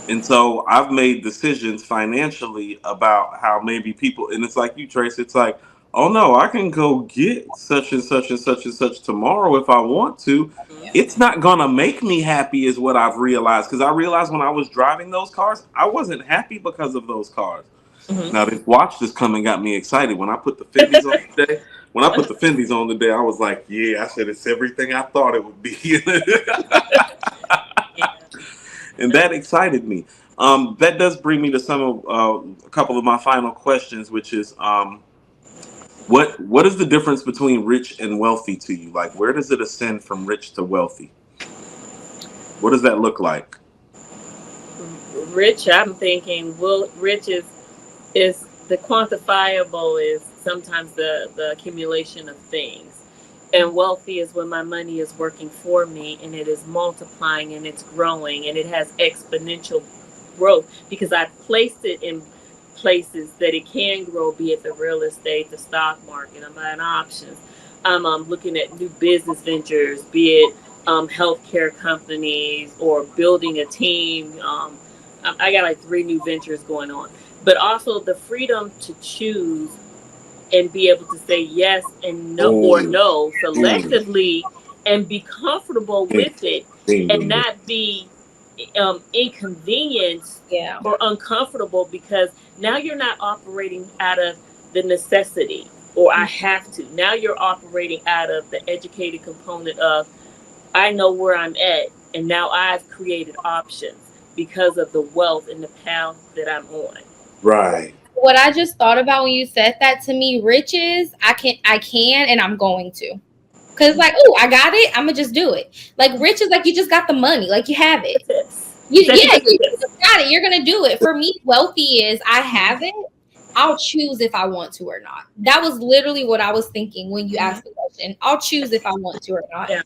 And so I've made decisions financially about how maybe people, and it's like you, Trace, it's like, oh no, I can go get such and such and such and such tomorrow if I want to. It's not gonna make me happy, is what I've realized. Because I realized when I was driving those cars, I wasn't happy because of those cars. Now Hmm. this watch just come and got me excited. When I put the Fendi's on today, when I put the Fendi's on today, I was like, yeah, I said it's everything I thought it would be. Yeah. And that excited me. That does bring me to some of a couple of my final questions, which is what is the difference between rich and wealthy to you? Like, where does it ascend from rich to wealthy? What does that look like? Rich, I'm thinking, well, rich is the quantifiable is sometimes the accumulation of things, and wealthy is when my money is working for me and it is multiplying and it's growing and it has exponential growth because I placed it in places that it can grow, be it the real estate, the stock market. I'm buying options. I'm looking at new business ventures, be it healthcare companies or building a team. I got like three new ventures going on, but also the freedom to choose and be able to say yes and no or Oh, no mm, selectively and be comfortable mm, with it mm, and mm, not be inconvenienced Yeah. or uncomfortable, because now you're not operating out of the necessity or I have to. Now you're operating out of the educated component of I know where I'm at, and now I've created options because of the wealth and the path that I'm on. Right. What I just thought about when you said that to me, riches, I can, and I'm going to. Cause like, oh, I got it. I'm gonna just do it. Like rich is like you just got the money, like you have it. Tips. Yeah, Executive you tips. just got it. You're gonna do it. For me, wealthy is I have it. I'll choose if I want to or not. That was literally what I was thinking when you asked the question. I'll choose if I want to or not. Yeah.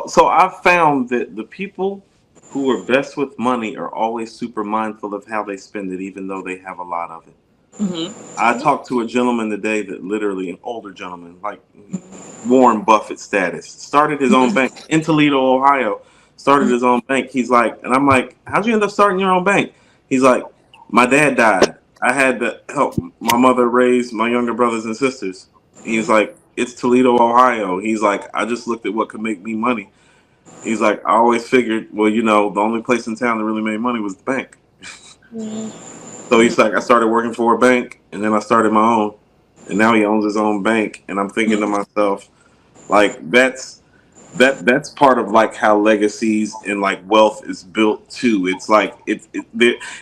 So I've found that the people who are best with money are always super mindful of how they spend it, even though they have a lot of it. Mm-hmm. I talked to a gentleman today that literally, an older gentleman, like Warren Buffett status, started his own bank in Toledo, Ohio. Started his own bank. He's like, and I'm like, how'd you end up starting your own bank? He's like, my dad died. I had to help my mother raise my younger brothers and sisters. He's like, it's Toledo, Ohio. He's like, I just looked at what could make me money. He's like, I always figured, well, the only place in town that really made money was the bank. Mm, So he's like, I started working for a bank, and then I started my own, and now he owns his own bank. And I'm thinking to myself, like, that's part of like how legacies and like wealth is built too. It's like it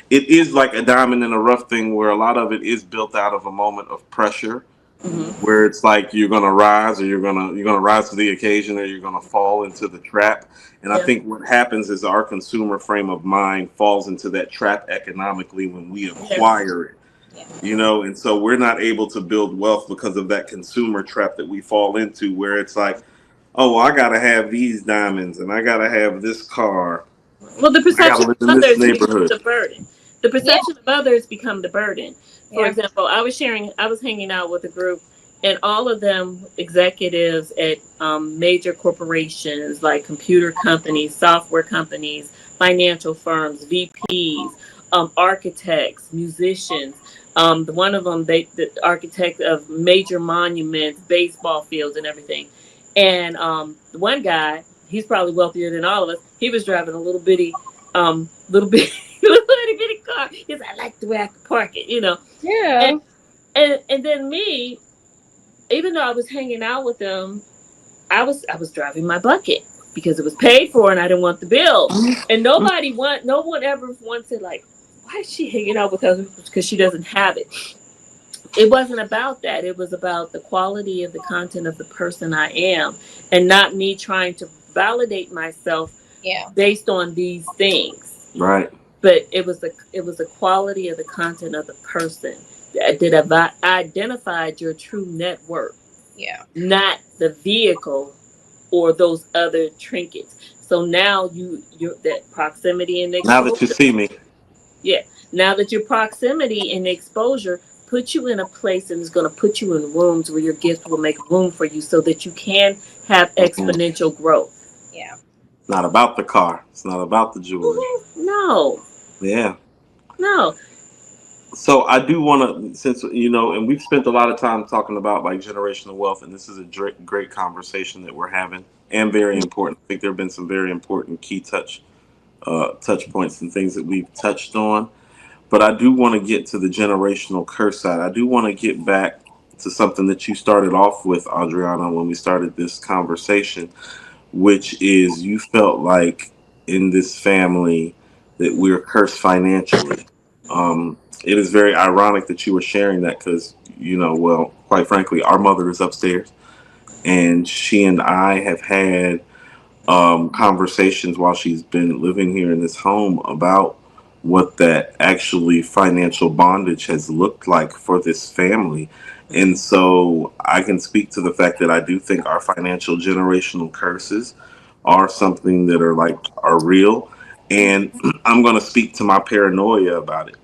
is like a diamond in a rough thing where a lot of it is built out of a moment of pressure, Mm-hmm. where it's like you're gonna rise or you're gonna rise to the occasion or you're gonna fall into the trap. And I Yeah. think what happens is our consumer frame of mind falls into that trap economically when we Yes. acquire it. yeah. And so we're not able to build wealth because of that consumer trap that we fall into, where it's like, oh, well, I gotta have these diamonds and I gotta have this car. Well, the I gotta perception live in of this others becomes neighborhood. the burden. The Yeah. perception of others become the burden. For Yeah. example, I was hanging out with a group, and all of them executives at major corporations like computer companies, software companies, financial firms, VPs, architects, musicians. The one of them, the architect of major monuments, baseball fields, and everything. And the one guy, he's probably wealthier than all of us. He was driving a little bit, little bitty car. He's like, I like the way I can park it. And Yeah. and then me, even though I was hanging out with them, I was driving my bucket because it was paid for and I didn't want the bill. And no one ever once said like, why is she hanging out with us because she doesn't have it. It wasn't about that. It was about the quality of the content of the person I am, and not me trying to validate myself Yeah. based on these things. Right. But it was the quality of the content of the person that have identified your true net worth, Yeah. not the vehicle or those other trinkets. So now you're that proximity and Now that you exposure. see me. Yeah. Now that your proximity and exposure put you in a place and is going to put you in rooms where your gift will make room for you so that you can have Mhm. exponential growth. Yeah. Not about the car. It's not about the jewelry. No, Yeah. no. So I do want to, since and we've spent a lot of time talking about like generational wealth, and this is a great conversation that we're having, and very important. I think there have been some very important key touch points and things that we've touched on. But I do want to get to the generational curse side. I do want to get back to something that you started off with, Adriana, when we started this conversation, which is you felt like in this family that we're cursed financially. It is very ironic that you were sharing that because, well, quite frankly, our mother is upstairs and she and I have had conversations while she's been living here in this home about what that actually financial bondage has looked like for this family. And so I can speak to the fact that I do think our financial generational curses are something that are real. And I'm going to speak to my paranoia about it.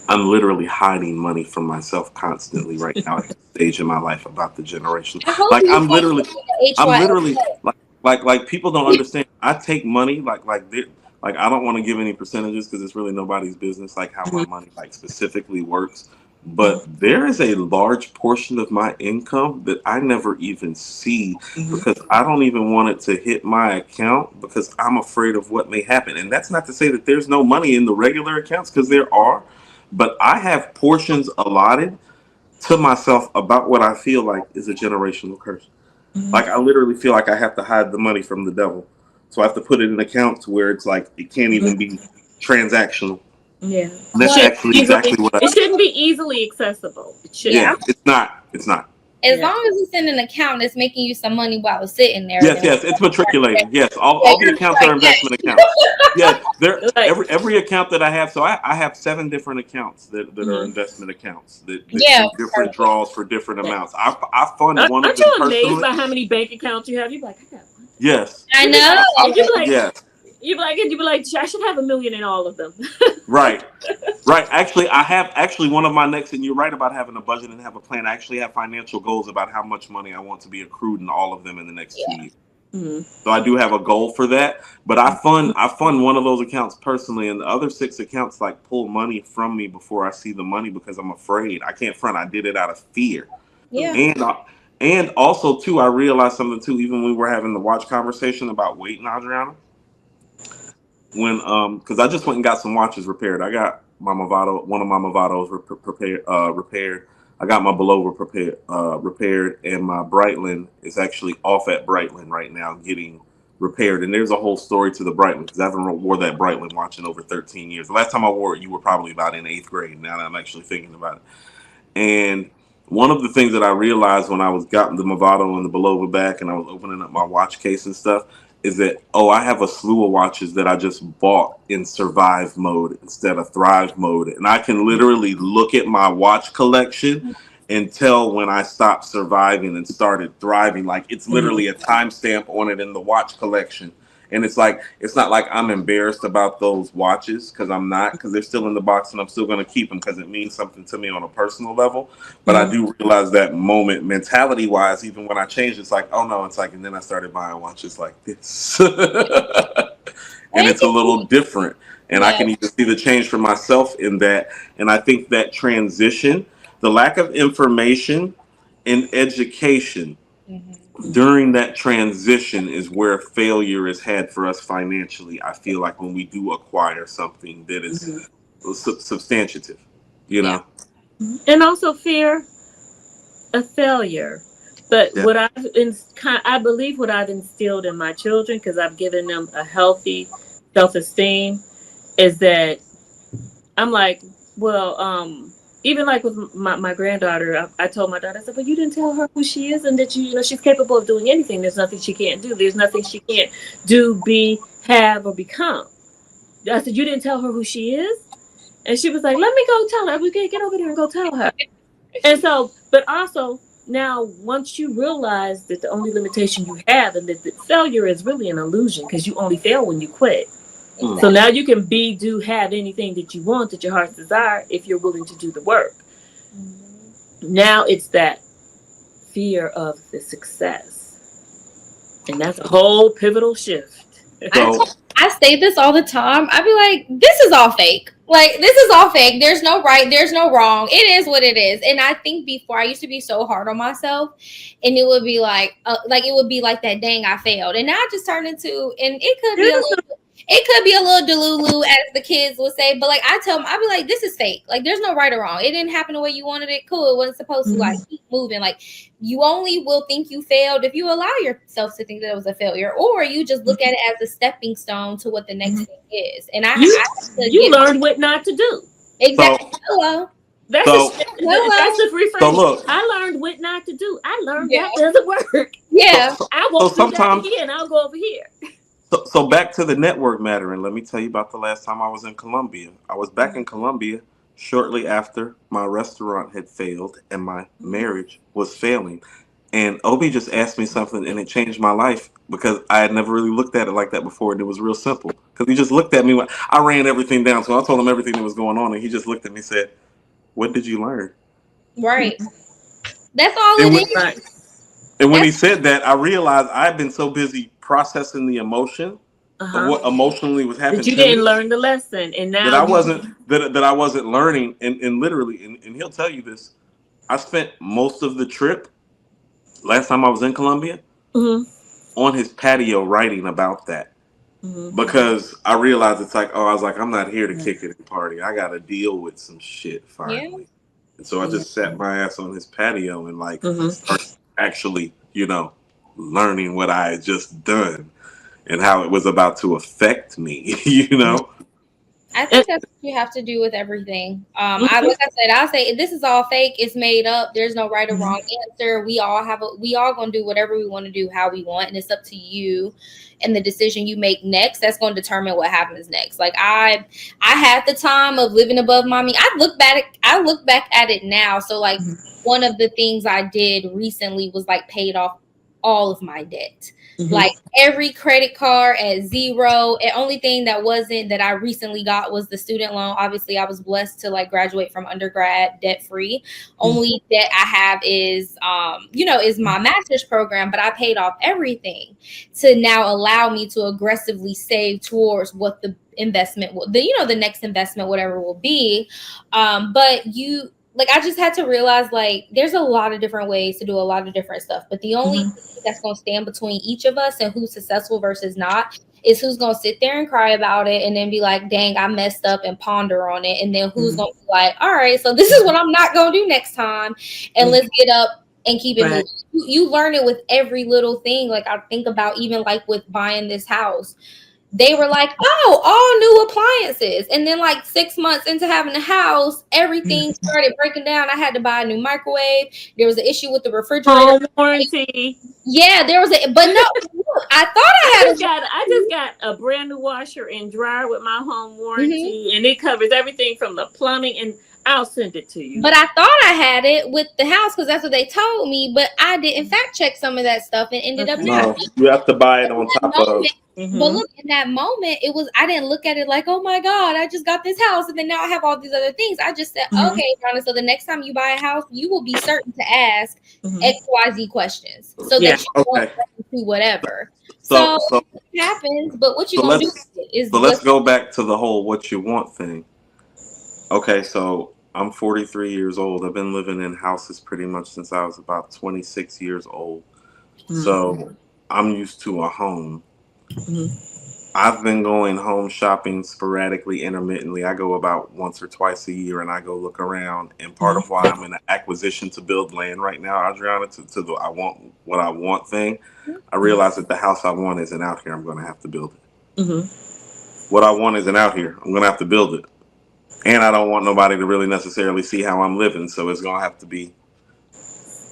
I'm literally hiding money from myself constantly right now at this stage in my life about the generation. I hope Like you take the I'm HY. literally like people don't understand. I take money like I don't want to give any percentages because it's really nobody's business like how my money like specifically works. but there is a large portion of my income that I never even see because I don't even want it to hit my account because I'm afraid of what may happen. And that's not to say that there's no money in the regular accounts, because there are, but I have portions allotted to myself about what I feel like is a generational curse. Like, I literally feel like I have to hide the money from the devil. So I have to put it in accounts where it's like it can't even be transactional. Yeah. And that's But actually exactly what It I. shouldn't be easily accessible. It shouldn't. Yeah, it's not. It's not. as Yeah. long as it's in an account that's making you some money while it's sitting there, Yes, then yes, it's matriculating. Yes, all the you're accounts like, are yes. investment accounts. Yeah, they're Like, every account that I have. So I have 7 different accounts that are investment accounts that Yeah, do different draws for different amounts. I fund one of aren't them you amazed personally. by how many bank accounts you have? You're like, I got one. Yes, I You be know. like, and you be like, yes, I should have 1 million in all of them. right. Right. Actually, I have actually one of my next, and you're right about having a budget and have a plan. I actually have financial goals about how much money I want to be accrued in all of them in the next 2 years. Mhm. So I do have a goal for that. But I fund one of those accounts personally, and the other 6 accounts like pull money from me before I see the money because I'm afraid. I can't front. I did it out of fear. Yeah. And also too, I realized something too. Even when we were having the watch conversation about weight, Adriana, when because I just went and got some watches repaired. I got my Movado, one of my Movados repaired. I got my Belova repaired, and my Breitling is actually off at Breitling right now getting repaired. And there's a whole story to the Breitling because I haven't wore that Breitling watch in over 13 years. The last time I wore it, you were probably about in 8th grade. Now that I'm actually thinking about it, and one of the things that I realized when I was gotten the Movado and the Belova back and I was opening up my watch case and stuff is that, oh, I have a slew of watches that I just bought in survive mode instead of thrive mode. And I can literally look at my watch collection and tell when I stopped surviving and started thriving. Like, it's literally a timestamp on it in the watch collection. And it's like, it's not like I'm embarrassed about those watches, because I'm not, because they're still in the box and I'm still going to keep them because it means something to me on a personal level. But I do realize that moment, mentality wise, even when I changed, it's like, oh no, it's like, and then I started buying watches like this. And it's a little different. And I Yeah. can even see the change for myself in that. And I think that transition, the lack of information in education during that transition is where failure is had for us financially. I feel like when we do acquire something that is substantive, you Yeah. know? And also fear of failure. But Yeah. I believe what I've instilled in my children, because I've given them a healthy self-esteem, is that I'm like, well, even like with my granddaughter, I told my daughter, I said, but you didn't tell her who she is and that she's capable of doing anything. There's nothing she can't do. There's nothing she can't do, be, have, or become. I said, you didn't tell her who she is? And she was like, let me go tell her. We can get over there and go tell her. And so, but also, now once you realize that the only limitation you have and that failure is really an illusion because you only fail when you quit. So now you can be, do, have anything that you want that your heart's desire if you're willing to do the work. Now it's that fear of the success. And that's a whole pivotal shift. So, I say this all the time. I be like, this is all fake. Like, this is all fake. There's no right. There's no wrong. It is what it is. And I think before I used to be so hard on myself, and it would be like it would be like that. Dang, I failed. And now I just turned into, and it could be a little delulu, as the kids would say. But like I tell them, I be like, this is fake. Like, there's no right or wrong. It didn't happen the way you wanted it. Cool. It wasn't supposed to. Like, keep moving. Like, you only will think you failed if you allow yourself to think that it was a failure, or you just look at it as a stepping stone to what the next thing is. And you learned what not to do. Exactly. so, Hello. That's so, the reframe. so look. I learned what not to do. I learned Yeah. that doesn't work. Yeah. I won't do that Sometimes, again. I'll go over here. so back to the network matter, and let me tell you about the last time I was in Colombia. I was back in Colombia shortly after my restaurant had failed and my marriage was failing. And Obi just asked me something, and it changed my life because I had never really looked at it like that before, and it was real simple. Because he just looked at me when I ran everything down, so I told him everything that was going on, and he just looked at me and said, "What did you learn?" Right. That's all And it when, is. Right. and when he said that, I realized I had been so busy processing the emotion of Uh-huh. what emotionally was That happening you to didn't me learn the lesson, and that now I you. wasn't that I wasn't learning, and literally, and he'll tell you this. I spent most of the trip last time I was in Colombia Mhm. on his patio writing about that Mhm. because I realized it's like, oh, I was like, I'm not here to kick it and party. I got to deal with some shit Yeah. finally. And so I Yeah. just sat my ass on his patio and like Mhm. started actually, learning what I had just done and how it was about to affect me, I And, think that's what you have to do with everything. I mhm. like I said, I'll say this is all fake. It's made up. There's no right or Mhm. wrong answer. We all gonna do whatever we want to do, how we want, and it's up to you. And the decision you make next, that's gonna determine what happens next. Like I had the time of living above mommy. I look back at it now. So like one of the things I did recently was like paid off all of my debt. Mhm. Like every credit card at zero. The only thing that wasn't that I recently got was the student loan. Obviously, I was blessed to like graduate from undergrad debt free. Only debt I have is is my master's program, but I paid off everything to now allow me to aggressively save towards what the investment will the next investment, whatever will be. But you like I just had to realize like there's a lot of different ways to do a lot of different stuff, but the only Mhm. thing that's going to stand between each of us and who's successful versus not is who's going to sit there and cry about it and then be like, dang, I messed up and ponder on it, and then who's going to be like, all right, so this is what I'm not going to do next time, and let's get up and keep it Right. moving. You learn it with every little thing. Like I think about even like with buying this house, they were like, oh, all new appliances. And then like 6 months into having a house, everything started breaking down. I had to buy a new microwave. There was an issue with the refrigerator. Home warranty. Yeah, there was but no, look, I thought I had I just got a brand new washer and dryer with my home Mhm. warranty, and it covers everything from the plumbing. And I'll send it to you. But I thought I had it with the house because that's what they told me. But I didn't fact check some of that stuff and ended up Okay. not. No, you have to buy it In on that top of. moment, but Mm-hmm. look, in that moment, it was I didn't look at it like, oh my God, I just got this house, and then now I have all these other things. I just said, Mm-hmm. okay, Donna, so the next time you buy a house, you will be certain to ask Mm-hmm. XYZ questions so Yeah. that you won't Okay, run into whatever. so So so it happens, but what you so gonna do let's with it is so let's what's go back to the whole what you want thing. Okay, so I'm 43 years old. I've been living in houses pretty much since I was about 26 years old. So I'm used to a home. Mm-hmm. I've been going home shopping sporadically, intermittently. I go about once or twice a year and I go look around. And part of why I'm in an acquisition to build land right now, Adriana, to the I want what I want thing, I realize that the house I want isn't out here. I'm going to have to build it. Mm-hmm. What I want isn't out here. I'm going to have to build it. And I don't want nobody to really necessarily see how I'm living. So it's going to have to be,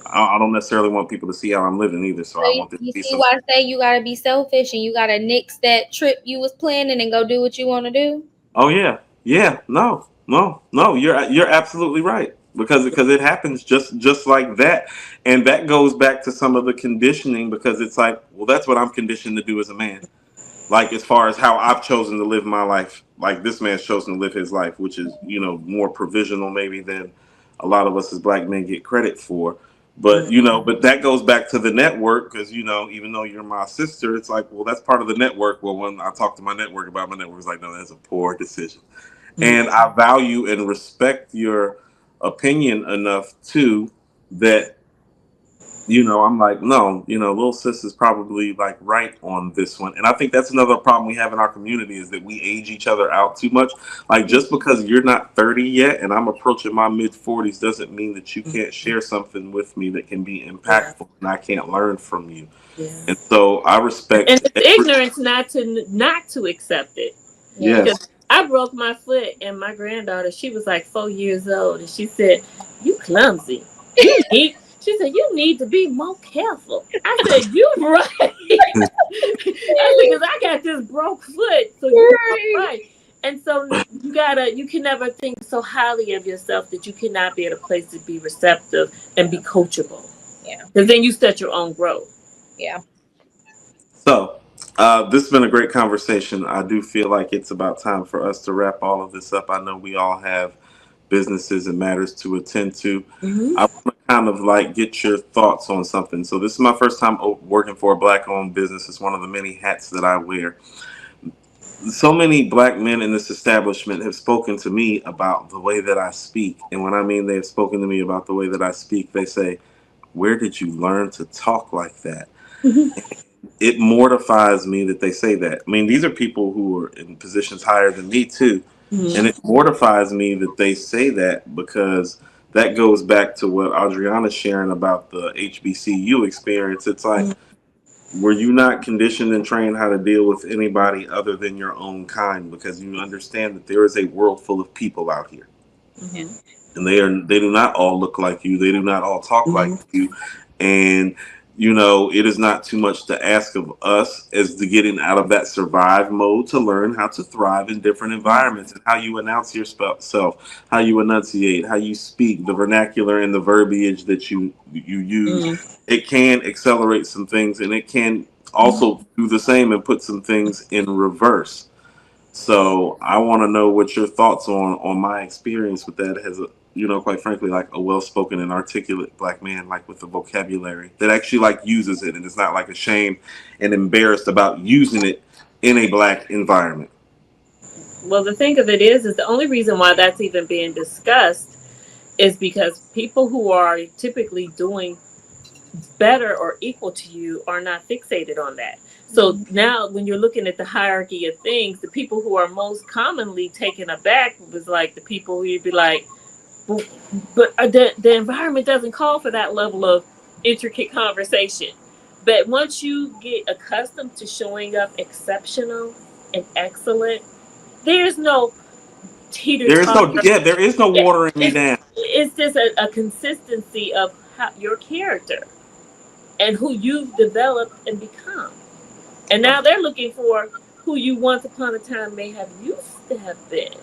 I don't necessarily want people to see how I'm living either. So so I you, want there to you be see some. why I say you gotta be selfish and you gotta nix that trip you was planning and go do what you want to do. Oh yeah, yeah. No, no, no. You're absolutely right because it happens just like that, and that goes back to some of the conditioning because it's like, well, that's what I'm conditioned to do as a man. Like as far as how I've chosen to live my life, like this man's chosen to live his life, which is more provisional maybe than a lot of us as black men get credit for. But but that goes back to the network because even though you're my sister, it's like, well, that's part of the network. Well, when I talk to my network about my network, it's like, no, that's a poor decision. And I value and respect your opinion enough too that I'm like, no, little sis is probably like right on this one. And I think that's another problem we have in our community is that we age each other out too much. Like just because you're not 30 yet and I'm approaching my mid 40s doesn't mean that you can't share something with me that can be Yeah. impactful and I can't learn from you. Yeah. And so I And respect it's ignorance not to accept it. Yeah. yes. Because I broke my foot, and my granddaughter, she was like 4 years old, and she said, "You clumsy. You need." She said, "You need to be more careful." I said, "You right." I said, "Because I got this broke foot, so you are Right. right." And so you can never think so highly of yourself that you cannot be at a place to be receptive and be coachable. Yeah. Because then you set your own growth. Yeah. So, this has been a great conversation. I do feel like it's about time for us to wrap all of this up. I know we all have businesses and matters to attend to. Mm-hmm. I want to kind of like get your thoughts on something. So, this is my first time working for a black owned business. It's one of the many hats that I wear. so many black men in this establishment have spoken to me about the way that I speak. And when I mean they have spoken to me about the way that I speak, they say, "Where did you learn to talk like that?" It mortifies me that they say that. I mean, these are people who are in positions higher than me too. And it mortifies me that they say that, because that goes back to what Adriana's sharing about the HBCU experience. It's like, were you not conditioned and trained how to deal with anybody other than your own kind? Because you understand that there is a world full of people out here, and they do not all look like you. They do not all talk like you, and it is not too much to ask of us as to getting out of that survive mode to learn how to thrive in different environments, and how you announce yourself, how you enunciate, how you speak, the vernacular and the verbiage that you use. It can accelerate some things, and it can also do the same and put some things in reverse. So I want to know what your thoughts on my experience with that as a, quite frankly, like a well-spoken and articulate black man, like with the vocabulary that actually like uses it and is not like ashamed and embarrassed about using it in a black environment. Well, the thing of it is the only reason why that's even being discussed is because people who are typically doing better or equal to you are not fixated on that. So now when you're looking at the hierarchy of things, the people who are most commonly taken aback was like the people who you'd be like, well, but the environment doesn't call for that level of intricate conversation. But once you get accustomed to showing up exceptional and excellent, there's no teeter totter. There is no watering me down. It's just a consistency of your character and who you've developed and become. And now they're looking for who you once upon a time may have used to have been.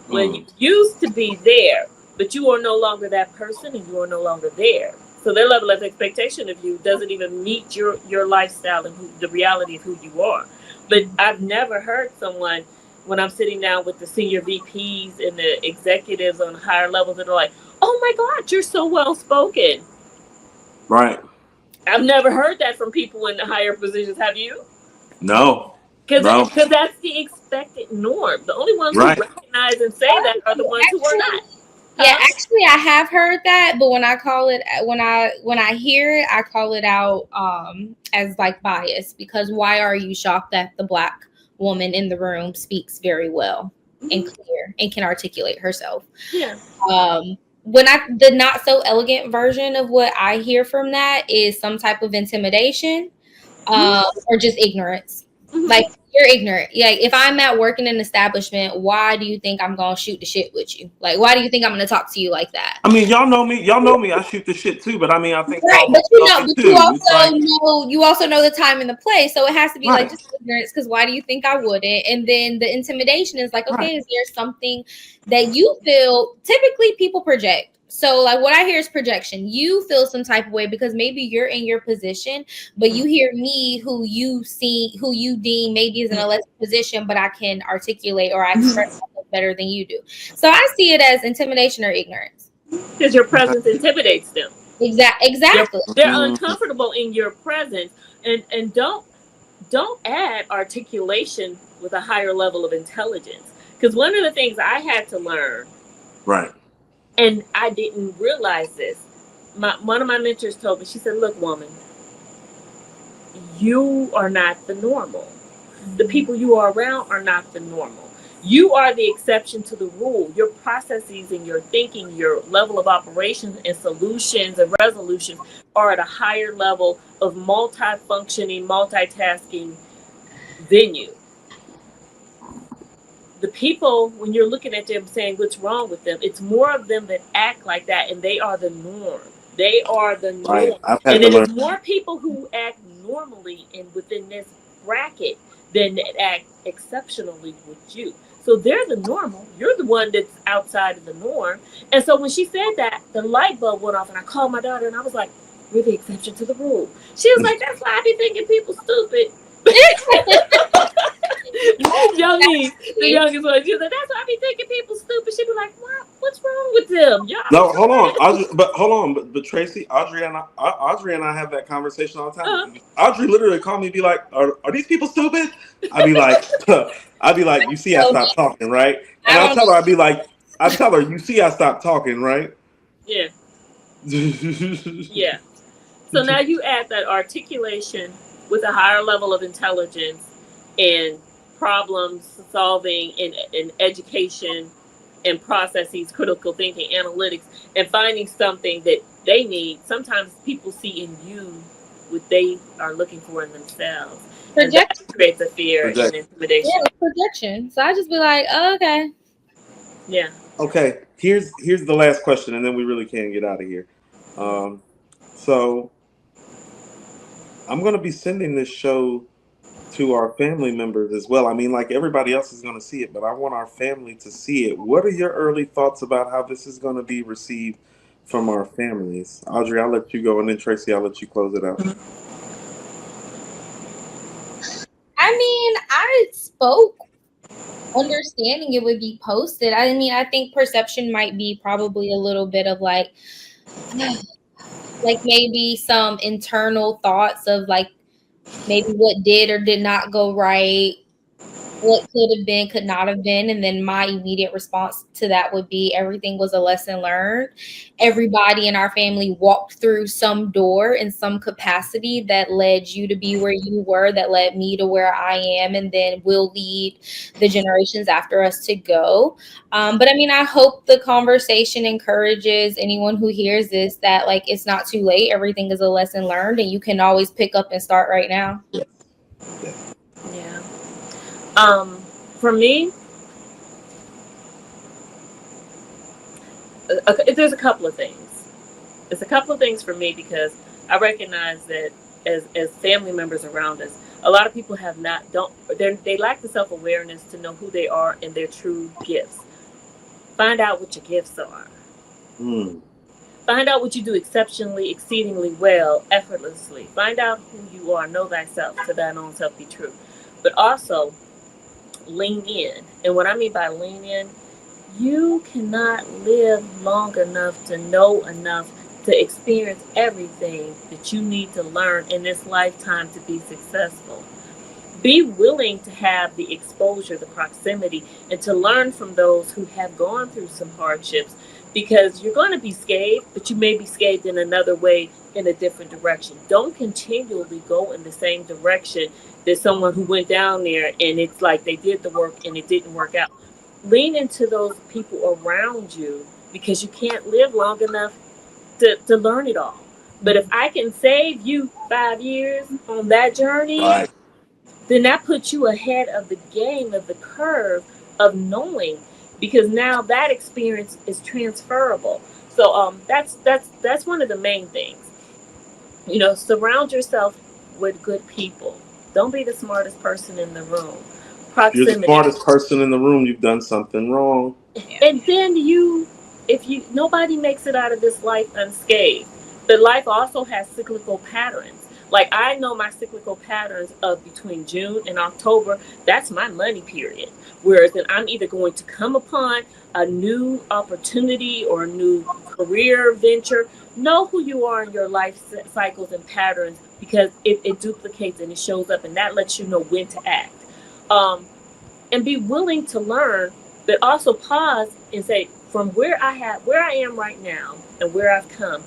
When you used to be there, but you are no longer that person and you are no longer there. So their level of expectation of you doesn't even meet your lifestyle and the reality of who you are. But I've never heard someone, when I'm sitting down with the senior VPs and the executives on higher levels, that are like, "Oh my God, you're so well spoken." Right. I've never heard that from people in the higher positions. Have you? No. Because that's the expected norm. The only ones who recognize and say that are the ones who are not. Yeah, actually, I have heard that, but when I hear it, I call it out as like bias, because why are you shocked that the Black woman in the room speaks very well and clear and can articulate herself? Yeah. The not so elegant version of what I hear from that is some type of intimidation, or just ignorance. Like, you're ignorant. Like, if I'm at work in an establishment, why do you think I'm gonna shoot the shit with you? Like, why do you think I'm gonna talk to you like that? I mean, y'all know me. I shoot the shit too. But I mean, I think right. But you also know the time and the place. So it has to be like just ignorance. Because why do you think I wouldn't? And then the intimidation is like, okay, is there something that you feel? Typically, people project. So like what I hear is projection. You feel some type of way because maybe you're in your position, but you hear me, who you deem maybe is in a less position, but I can articulate or I express myself better than you do. So I see it as intimidation or ignorance. Because your presence intimidates them. Exactly. They're uncomfortable in your presence, and don't add articulation with a higher level of intelligence. Because one of the things I had to learn, and I didn't realize this. One of my mentors told me, she said, "Look, woman, you are not the normal. The people you are around are not the normal. You are the exception to the rule. Your processes and your thinking, your level of operations and solutions and resolutions are at a higher level of multifunctioning, multitasking venue. The people, when you're looking at them saying what's wrong with them, it's more of them that act like that, and they are the norm. They are the norm. And it is more people who act normally and within this bracket than that act exceptionally with you. So they're the normal. You're the one that's outside of the norm. And so when she said that, the light bulb went off, and I called my daughter, and I was like, "We're the exception to the rule." She was like, "That's why I be thinking people stupid." Young me, the youngest one. She was like, that's why I be thinking people stupid. She be like, what? What's wrong with them? Y'all No, hold on, stupid. but Tracy, Audrey and I have that conversation all the time. Uh, Audrey literally called me, and be like, "Are these people stupid?" I'd be like, "I'd be like, you see, I So stopped talking, right?" And I I'll don't tell her, I tell her, you see, I stopped talking, right? yeah, yeah. So now you add that articulation with a higher level of intelligence and problem solving and education and processes, critical thinking, analytics, and finding something that they need. Sometimes people see in you what they are looking for in themselves. And that projection. creates a fear and Project. intimidation. Yeah, projection. So I just be like, oh, okay. Yeah. Okay, here's the last question, and then we really can get out of here. Um, so I'm gonna be sending this show to our family members as well. I mean, like everybody else is gonna see it, but I want our family to see it. What are your early thoughts about how this is gonna be received from our families? Audrey, I'll let you go, and then Tracy, I'll let you close it out. I mean, I spoke understanding it would be posted. I mean, I think perception might be probably a little bit of like maybe some internal thoughts of like maybe what did or did not go right, what could have been, could not have been. And then my immediate response to that would be everything was a lesson learned. Everybody in our family walked through some door in some capacity that led you to be where you were, that led me to where I am, and then will lead the generations after us to go. But I mean, I hope the conversation encourages anyone who hears this that like it's not too late. Everything is a lesson learned, and you can always pick up and start right now. Yes. Yes. Yeah. Um, for me, there's a couple of things. It's a couple of things for me because I recognize that as family members around us, a lot of people have not don't they lack the self awareness to know who they are and their true gifts. Find out what your gifts are. Mm. Find out what you do exceptionally, exceedingly well, effortlessly. Find out who you are. Know thyself. To thine own self be true. But also lean in. And what I mean by lean in, you cannot live long enough to know enough to experience everything that you need to learn in this lifetime to be successful. Be willing to have the exposure, the proximity, and to learn from those who have gone through some hardships because you're going to be scathed, but you may be scathed in another way in a different direction. Don't continually go in the same direction. There's someone who went down there and it's like they did the work and it didn't work out. Lean into those people around you because you can't live long enough to learn it all. But if I can save you 5 years on that journey, Right. then that puts you ahead of the game, of the curve of knowing, because now that experience is transferable. So that's one of the main things. Surround yourself with good people. Don't be the smartest person in the room. If you're the Proximity. smartest person in the room, you've done something wrong. And then if you nobody makes it out of this life unscathed. But life also has cyclical patterns. Like I know my cyclical patterns of between June and October. That's my money period. Whereas then I'm either going to come upon a new opportunity or a new career venture. Know who you are in your life cycles and patterns because it duplicates and it shows up, and that lets you know when to act. Um, and be willing to learn, but also pause and say, from where I am right now and where I've come,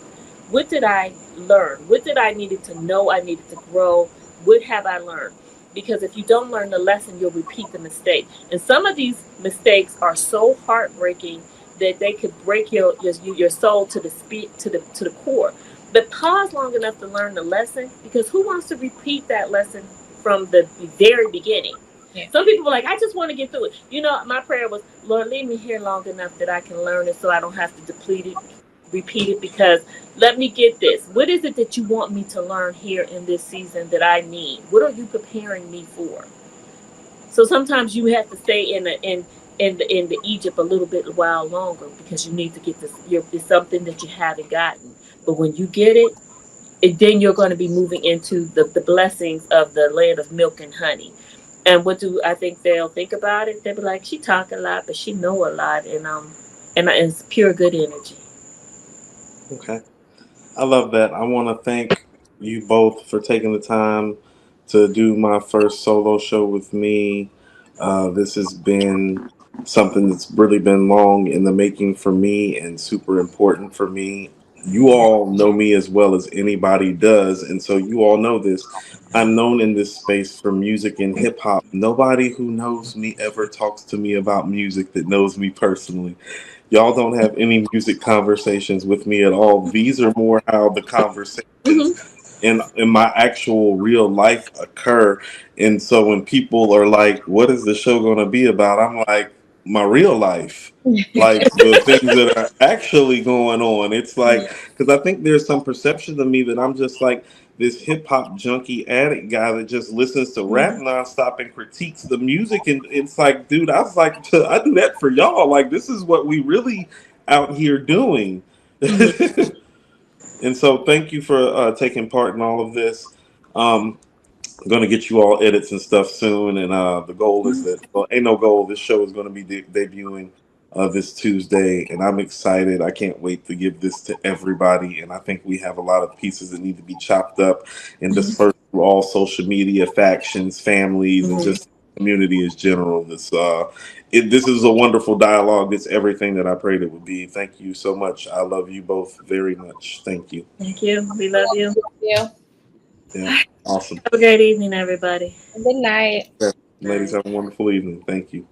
what did I learn? What did I needed to know? I needed to grow. What have I learned? Because if you don't learn the lesson, you'll repeat the mistake. And some of these mistakes are so heartbreaking that they could break your soul to the core. But pause long enough to learn the lesson, because who wants to repeat that lesson from the very beginning? Yeah. Some people were like, I just want to get through it. My prayer was, Lord, leave me here long enough that I can learn it so I don't have to deplete it, repeat it, because let me get this. What is it that you want me to learn here in this season that I need? What are you preparing me for? So sometimes you have to stay in the Egypt a little bit while longer because you need to get this. It's something that you haven't gotten. But when you get it, then you're going to be moving into the blessings of the land of milk and honey. And what do I think they'll think about it? They'll be like, she talk a lot, but she know a lot, and it's pure good energy. Okay. I love that. I want to thank you both for taking the time to do my first solo show with me. This has been something that's really been long in the making for me and super important for me. You all know me as well as anybody does, and so you all know this. I'm known in this space for music and hip hop. Nobody who knows me ever talks to me about music that knows me personally. Y'all don't have any music conversations with me at all. These are more how the conversations Hmm. in my actual real life occur. And so when people are like, "What is the show going to be about?" I'm like, "My real life." Like the things that are actually going on. It's like, because I think there's some perception of me that I'm just like this hip hop junkie addict guy that just listens to rap nonstop and critiques the music. And it's like, dude, I was like, I do that for y'all. Like, this is what we really out here doing. And so, thank you for taking part in all of this. Um, I'm gonna get you all edits and stuff soon, and the goal is that, well, ain't no goal. This show is gonna be debuting this Tuesday, and I'm excited. I can't wait to give this to everybody. And I think we have a lot of pieces that need to be chopped up and dispersed through all social media, factions, families, and just community as general. This is a wonderful dialogue. It's everything that I prayed it would be. Thank you so much. I love you both very much. Thank you. Thank you. We love you. Yeah. Yeah, awesome. Have a great evening, everybody. Good night. Yeah. Ladies, Night. have a wonderful evening. Thank you.